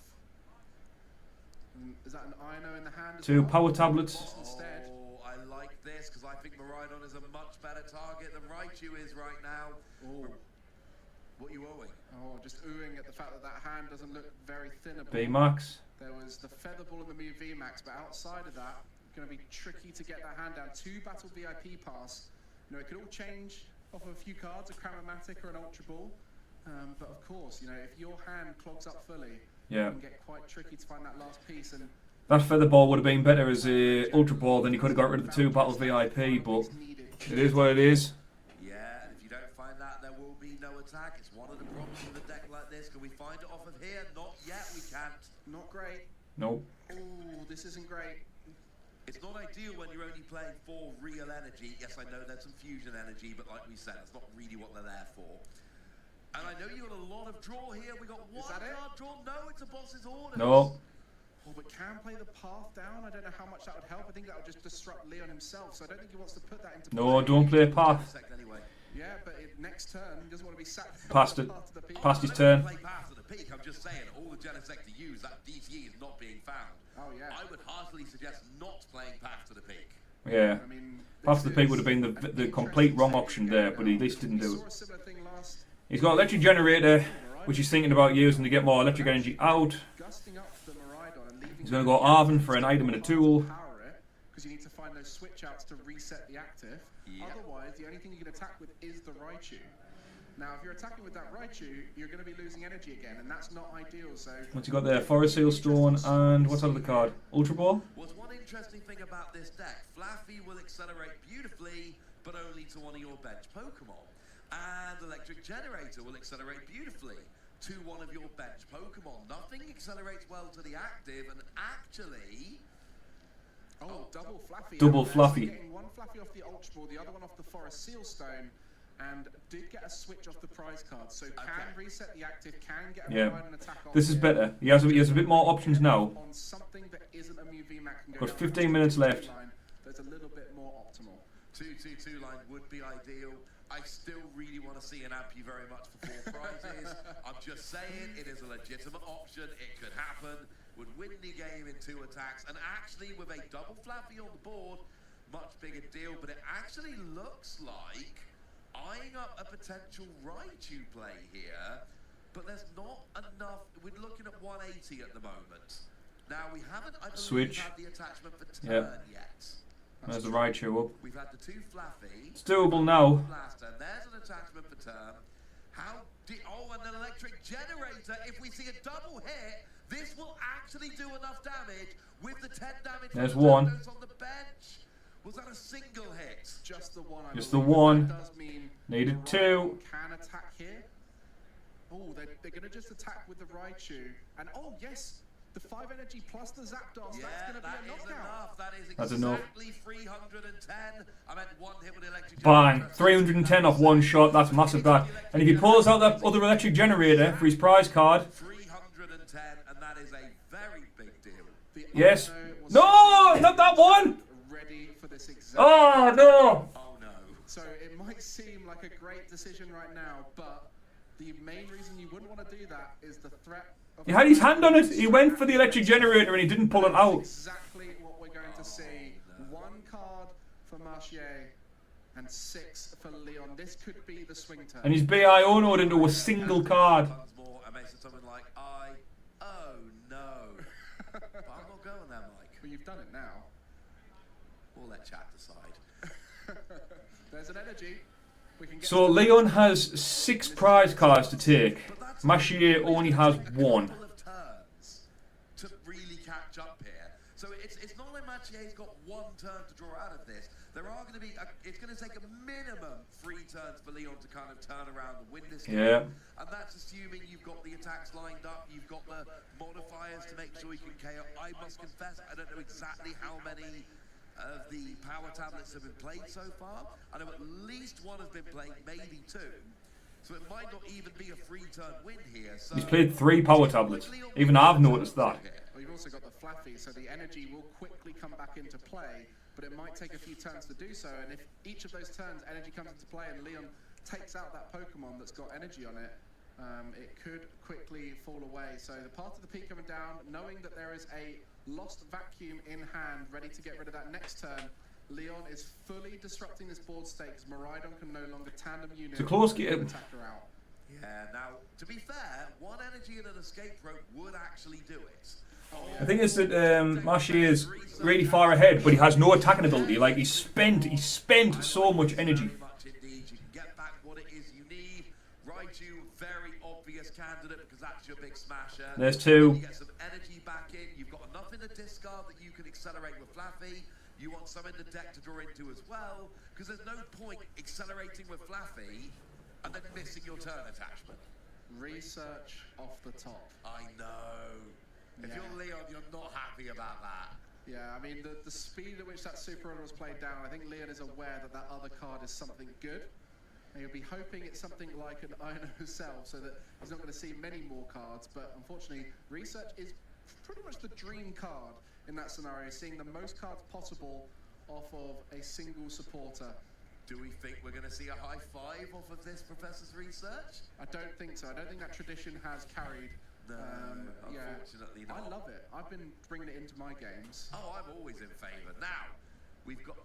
Is that an Ino in the hand as 2 well? power tablets. Instead. Oh, I like this because I think Miraidon is a much better target than Raichu is right now. Oh. What are you owing? Oh, just oohing at the fact that that hand doesn't look very thinnable. VMAX. There was the Feather Ball and the Mew VMAX, but outside of that, going to be tricky to get that hand down. 2 Battle VIP pass. You know, it could all change off of a few cards, a Chromatic or an Ultra Ball. But of course, you know, if your hand clogs up fully, Yeah. it can get quite tricky to find that last piece. And That Feather Ball would have been better as a Ultra Ball, then you could have got rid of the 2 Battle VIP, but it is what it is. Yeah, and if you don't find that, there will be no attack. It's one of the problems with a deck like this. Can we find it off of here? Not yet, we can't. not great. Nope. Oh, this isn't great. It's not ideal when you're only playing 4 real energy. Yes, I know there's some fusion energy, but like we said, it's not really what they're there for. And I know you got a lot of draw here. We got one that it? card draw. No, it's a boss's order. No. Oh, but can play the path down. I don't know how much that would help. I think that would just disrupt Leon himself, so I don't think he wants to put that into No, play. don't play Path. Anyway. Yeah, but next turn, he doesn't want to be sat Past it. Path to the peak. Past his I turn. don't play Path to the Peak. I'm just saying, all the Genesect to use, that DTE is not being found. Oh, yeah. I would heartily suggest not playing Path to the Peak. Yeah. I mean, Path to the this Peak is would have been an the complete wrong option there, but he at least didn't We do saw a it. similar thing last, He's got Electric Generator, which he's thinking about using to get more electric energy out. gusting up the Miraidon and leaving. He's going to go Arven for an item and a tool. Because you need to find those switch outs to reset the active. Yep. Otherwise, the only thing you can attack with is the Raichu. Now, if you're attacking with that Raichu, you're going to be losing energy again, and that's not ideal. So What's he got there? Forest Seal Stone and what's out of the card? Ultra Ball? What's one interesting thing about this deck, Flaffy will accelerate beautifully, but only to one of your bench Pokemon. And Electric Generator will accelerate beautifully to one of your bench Pokemon. Nothing accelerates well to the active, and actually... Oh, double Flaffy. Double out there. Fluffy. So getting one Flaffy off the Ultra Ball, the other one off the Forest Seal Stone, and did get a switch off the prize card. So can reset the active, can get a Yeah. Miraidon attack on This is here. better. He has a bit more options now. On something that isn't a Mew VMAX can go Got down 15 to minutes 2-2 left. line, that's a little bit more optimal. 2-2-2 line would be ideal. I still really want to see an Ampy very much for 4 prizes. I'm just saying, it is a legitimate option. It could happen. Would win the game in 2 attacks. And actually, with a double Flappy on the board, much bigger deal. But it actually looks like eyeing up a potential Raichu play here. But there's not enough. We're looking at 180 at the moment. Now, we haven't, I believe, Switch. had the attachment for turn Yep. yet. There's the Raichu up. We've had the 2 Flaffy. It's doable now. Blaster. There's an attachment for turn. Oh, and an Electric Generator. If we see a double hit, this will actually do enough damage with the 10 damage. There's from the one. Zapdos on the bench. Was that a single hit? Just the one. I Just the believe. one. That does mean Needed the 2. Raichu can attack here. Oh, they're going to just attack with the Raichu. And oh, yes, the 5 energy plus the Zapdos. Yeah, that's going to be that a is knockout. enough. That is That's enough. exactly 310. I meant 1 hit with the Electric Bang. Generator. 310 off 1 shot. That's massive, that. And if he pulls out that other Electric Generator for his prize card... 310, and that is a very big deal. The Yes. Ino was No! Not that one! ready for this exact. Oh, no! Oh no. So it might seem like a great decision right now, but the main reason you wouldn't want to do that is the threat of... He had his hand on it. He went for the Electric Generator and he didn't pull it out. Exactly what we're going to see. 1 card for Marchier and 6 for Leon. This could be the swing turn. And his BI Ono'd into a single card. Tons more, and makes it something like, oh no. But I'm not going there, mean, you've done it now. We'll let chat decide. There's an energy. We can get So Leon has 6 prize cards to take. Machier only has 1. Couple of turns to really catch up here. So it's not like Machier's got 1 turn to draw out of this. There are going to be, it's going to take a minimum 3 turns for Leon to kind of turn around and win this game. Yeah. And that's assuming you've got the attacks lined up, you've got the modifiers to make sure you can KO. I must confess, I don't know exactly how many of the power tablets have been played so far. I know at least 1 has been played, maybe 2. So it might not even be a 3-turn win here. So He's played 3 power tablets. Even I've noticed that. Well, you've also got the Flaffy, so the energy will quickly come back into play, but it might take a few turns to do so. And if each of those turns energy comes into play and Leon takes out that Pokemon that's got energy on it, it could quickly fall away. So the Path to the Peak coming down, knowing that there is a lost vacuum in hand, ready to get rid of that next turn. Leon is fully disrupting this board state because Miraidon can no longer tandem unit. It's a close game. Attacker out. Yeah, now, to be fair, 1 energy and an escape rope would actually do it. I think it's that Machier is really far ahead, but he has no attacking ability. Like, he spent so much energy. Very much indeed. You can get back what it is you need. Raichu, very obvious candidate because that's your big smasher. There's 2. You get some energy back in. You've got enough in the discard that you can accelerate with Flaffy. You want some in the deck to draw into as well, because there's no point accelerating with Flaffy and then missing your turn attachment. Research off the top. I know. If Yeah. you're Leon, you're not happy about that. Yeah, I mean, the speed at which that Super Runner was played down, I think Leon is aware that that other card is something good. And he'll be hoping it's something like an Ino Cell, so that he's not going to see many more cards. But unfortunately, Research is pretty much the dream card in that scenario, seeing the most cards possible off of a single supporter. Do we think we're going to see a high 5 off of this Professor's Research? I don't think so. I don't think that tradition has carried. No, Yeah. unfortunately not. I love it. I've been bringing it into my games. Oh, I'm always in favour. Now, we've got,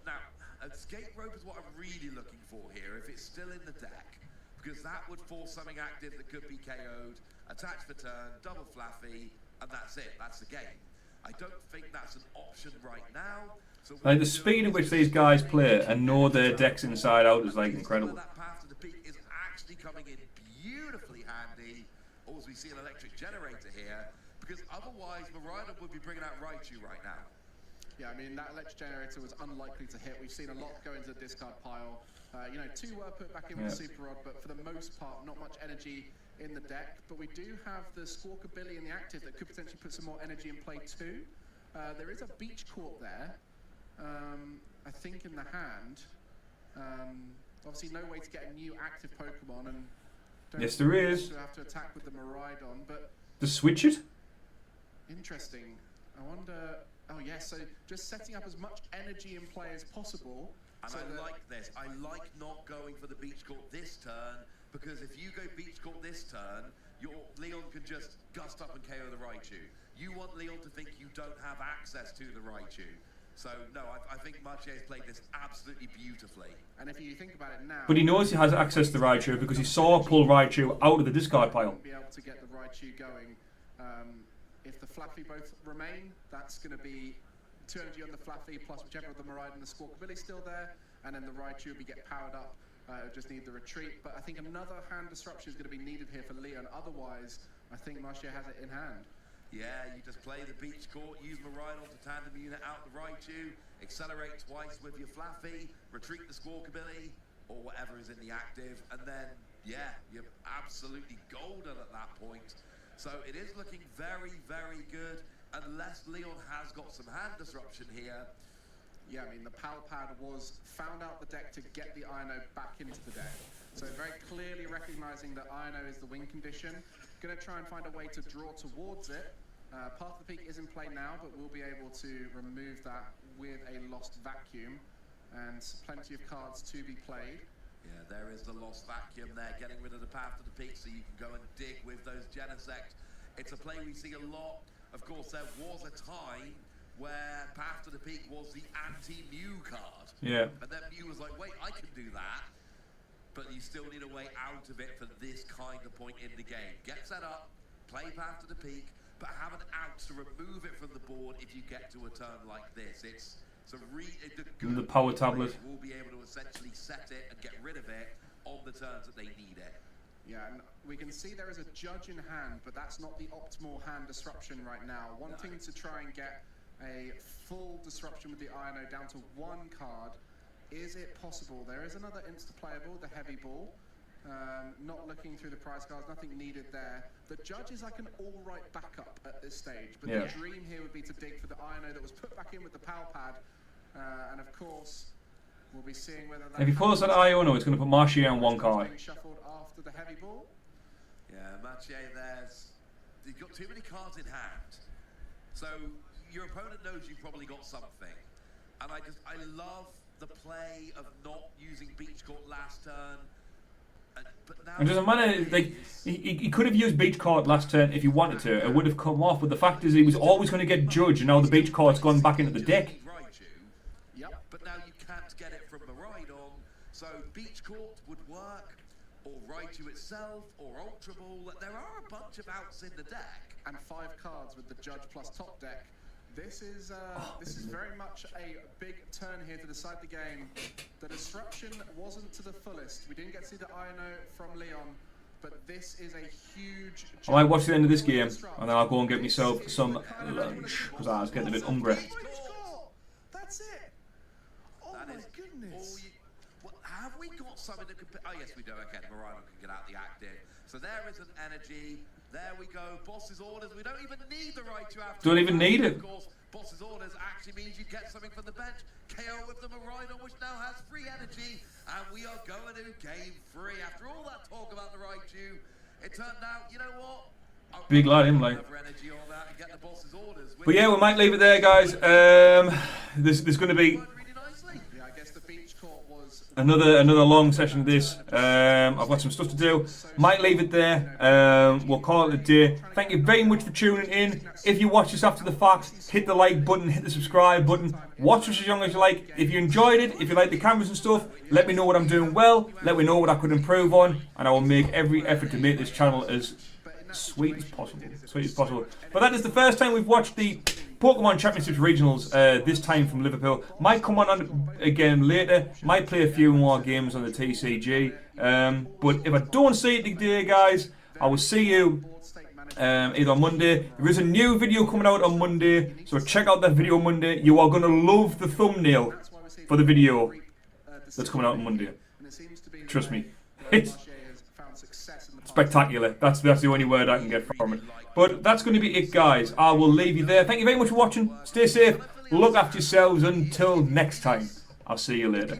escape rope is what I'm really looking for here, if it's still in the deck, because that would force something active that could be KO'd, attach for turn, double Flaffy, and that's it. That's the game. I don't think that's an option right now. So Like, the speed at which these guys play and know their decks inside out is, like, incredible. That Path to the Peak is actually coming in beautifully handy. Also, we see an electric generator here, because otherwise Miraidon would be bringing out Raichu right now. Yeah, I mean, that electric generator was unlikely to hit. We've seen a lot go into the discard pile. 2 were put back in with Super Rod, but for the most part, not much energy in the deck. But we do have the Squawkabilly in the active that could potentially put some more energy in play too. There is a Beach Court there, I think, in the hand. Obviously, no way to get a new active Pokemon, and Yes, there is. to have to attack with the Miraidon, but To switch it? interesting. I wonder. Oh yes, so just setting up as much energy in play as possible. And so I that- like this. I like not going for the Beach Court this turn, because if you go Beach Court this turn, your Leon can just gust up and KO the Raichu. You want Leon to think you don't have access to the Raichu. So, no, I think Machier's played this absolutely beautifully. And if you think about it now, But he knows he has access to Raichu because he saw pull Raichu out of the discard pile. be able to get the Raichu going. If the Flaffy both remain, that's going to be 2 energy on the Flaffy plus whichever of the Miraidon and the Squawkabilly still there, and then the Raichu will be get powered up. It'll just need the retreat. But I think another hand disruption is going to be needed here for Leon. Otherwise, I think Machier has it in hand. Yeah, you just play the Beach Court, use Miraidon to tandem unit out the Raichu, accelerate twice with your Flaffy, retreat the Squawkabilly, or whatever is in the active, and then, yeah, you're absolutely golden at that point. So it is looking very, very good, unless Leon has got some hand disruption here. Yeah, I mean, the Power Pad was found out the deck to get the Ino back into the deck. So very clearly recognizing that Ino is the win condition. Going to try and find a way to draw towards it. Path to the Peak is in play now, but we'll be able to remove that with a lost vacuum. And plenty of cards to be played. Yeah, there is the lost vacuum there, getting rid of the Path to the Peak so you can go and dig with those Genesect. It's a play we see a lot. Of course, there was a time where Path to the Peak was the anti-Mew card. Yeah. And then Mew was like, wait, I can do that. But you still need a way out of it for this kind of point in the game. Get set up, play Path to the Peak, but have an out to remove it from the board if you get to a turn like this. The power tablet will be able to essentially set it and get rid of it on the turns that they need it. Yeah, and we can see there is a judge in hand, but that's not the optimal hand disruption right now. Wanting to try and get a full disruption with the INO down to one card. Is it possible? There is another insta-playable, the heavy ball. Not looking through the prize cards, nothing needed there. The judge is like an all-right backup at this stage, but the dream here would be to dig for the INO that was put back in with the PAL pad. And of course, we'll be seeing whether that... If he pulls that INO, it's going to put Marchier on one card. Shuffled after the heavy ball. Yeah, Marchier he's got too many cards in hand. So your opponent knows you've probably got something. And I love the play of not using Beach Court last turn. But now It doesn't matter. Like he could have used Beach Court last turn if he wanted to. It would have come off. But the fact is, he was always going to get judged, and now the Beach Court's gone back into the deck. Yep. But now you can't get it from Miraidon. So Beach Court would work, or Raichu itself, or Ultra Ball. There are a bunch of outs in the deck, and 5 cards with the Judge plus top deck. This is very much a big turn here to decide the game. The disruption wasn't to the fullest. We didn't get to see the INO from Leon, but this is a huge... I might watch the end of this game, and then I'll go and get myself some lunch, because I was getting a bit hungry. That's it! Oh my goodness! Have we got something that could... Oh yes, we do. Okay, Miraidon can get out the active. So there is an energy. There we go. Boss's orders. We don't even need the Raichu after. Don't even need it. Of course, Boss's orders actually means you get something from the bench. KO with the Miraidon, which now has free energy. And we are going to game 3. After all that talk about the Raichu, it turned out, you know what? Big lad, him, like. But yeah, we might leave it there, guys. There's going to be another long session of this. I've got some stuff to do. Might leave it there. We'll call it a day. Thank you very much for tuning in. If you watch this after the fact, hit the like button, hit the subscribe button. Watch us as long as you like. If you enjoyed it, if you like the cameras and stuff, let me know what I'm doing well. Let me know what I could improve on, and I will make every effort to make this channel as sweet as possible. But that is the first time we've watched the Pokemon Championships Regionals, this time from Liverpool. Might come on again later, might play a few more games on the TCG, but if I don't see it today, guys, I will see you either on Monday. There is a new video coming out on Monday, so check out that video on Monday. You are going to love the thumbnail for the video that's coming out on Monday. Trust me. It's spectacular. That's the only word I can get from it. But that's going to be it, guys. I will leave you there. Thank you very much for watching. Stay safe. Look after yourselves. Until next time. I'll see you later.